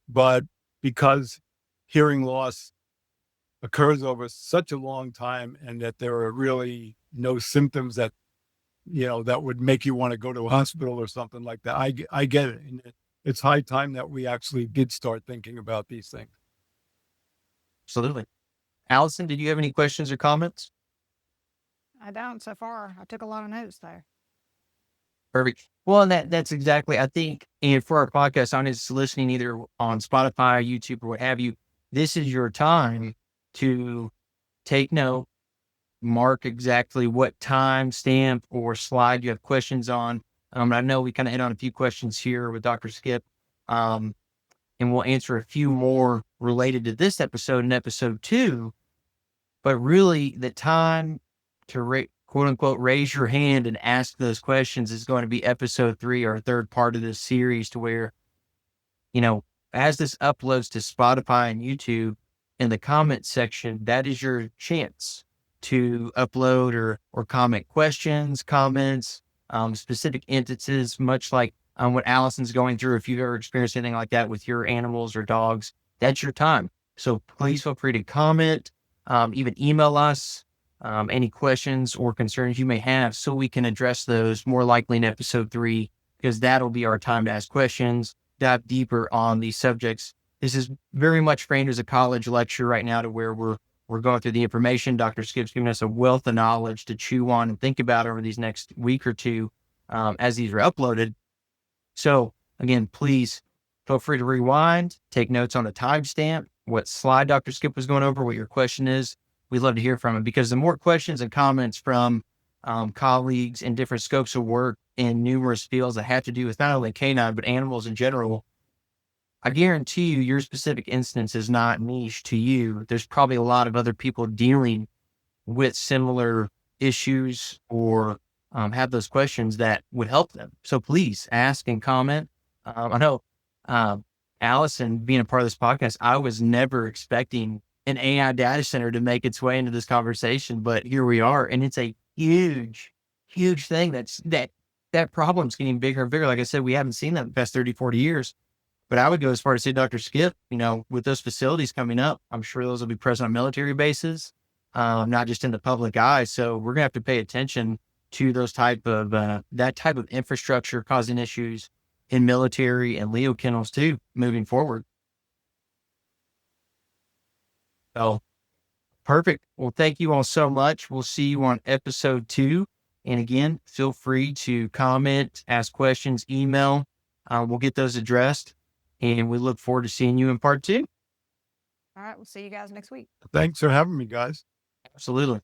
S3: but because hearing loss occurs over such a long time and that there are really no symptoms that, that would make you want to go to a hospital or something like that. I get it. And it's high time that we actually did start thinking about these things.
S1: Absolutely. Allison, did you have any questions or comments?
S2: I don't so far. I took a lot of notes there.
S1: Perfect. Well, and that's exactly, I think, and for our podcast audience listening either on Spotify, YouTube, or what have you, this is your time to take note, mark exactly what time stamp or slide you have questions on. I know we kind of hit on a few questions here with Dr. Skip, and we'll answer a few more related to this episode in episode 2. But really, the time to quote unquote raise your hand and ask those questions is going to be episode 3, our third part of this series, to where, as this uploads to Spotify and YouTube, in the comment section, that is your chance to upload or comment questions, comments, specific instances, much like what Allison's going through. If you've ever experienced anything like that with your animals or dogs, that's your time. So please feel free to comment, even email us any questions or concerns you may have, so we can address those more likely in episode 3, because that'll be our time to ask questions, dive deeper on these subjects. This is very much framed as a college lecture right now, to where we're going through the information. Dr. Skip's giving us a wealth of knowledge to chew on and think about over these next week or two as these are uploaded. So again, please feel free to rewind, take notes on the timestamp, what slide Dr. Skip was going over, what your question is. We'd love to hear from it, because the more questions and comments from colleagues in different scopes of work in numerous fields that have to do with not only canine, but animals in general, I guarantee you your specific instance is not niche to you. There's probably a lot of other people dealing with similar issues or have those questions that would help them. So please ask and comment. I know Allison, being a part of this podcast, I was never expecting an AI data center to make its way into this conversation, but here we are. And it's a huge, huge thing that problem's getting bigger and bigger. Like I said, we haven't seen that in the past 30, 40 years. But I would go as far as say, Dr. Skip, with those facilities coming up, I'm sure those will be present on military bases, not just in the public eye. So we're gonna have to pay attention to those that type of infrastructure causing issues in military and Leo kennels too, moving forward. So perfect. Well, thank you all so much. We'll see you on episode 2. And again, feel free to comment, ask questions, email. We'll get those addressed. And we look forward to seeing you in part 2.
S2: All right. We'll see you guys next week.
S3: Thanks for having me, guys.
S1: Absolutely.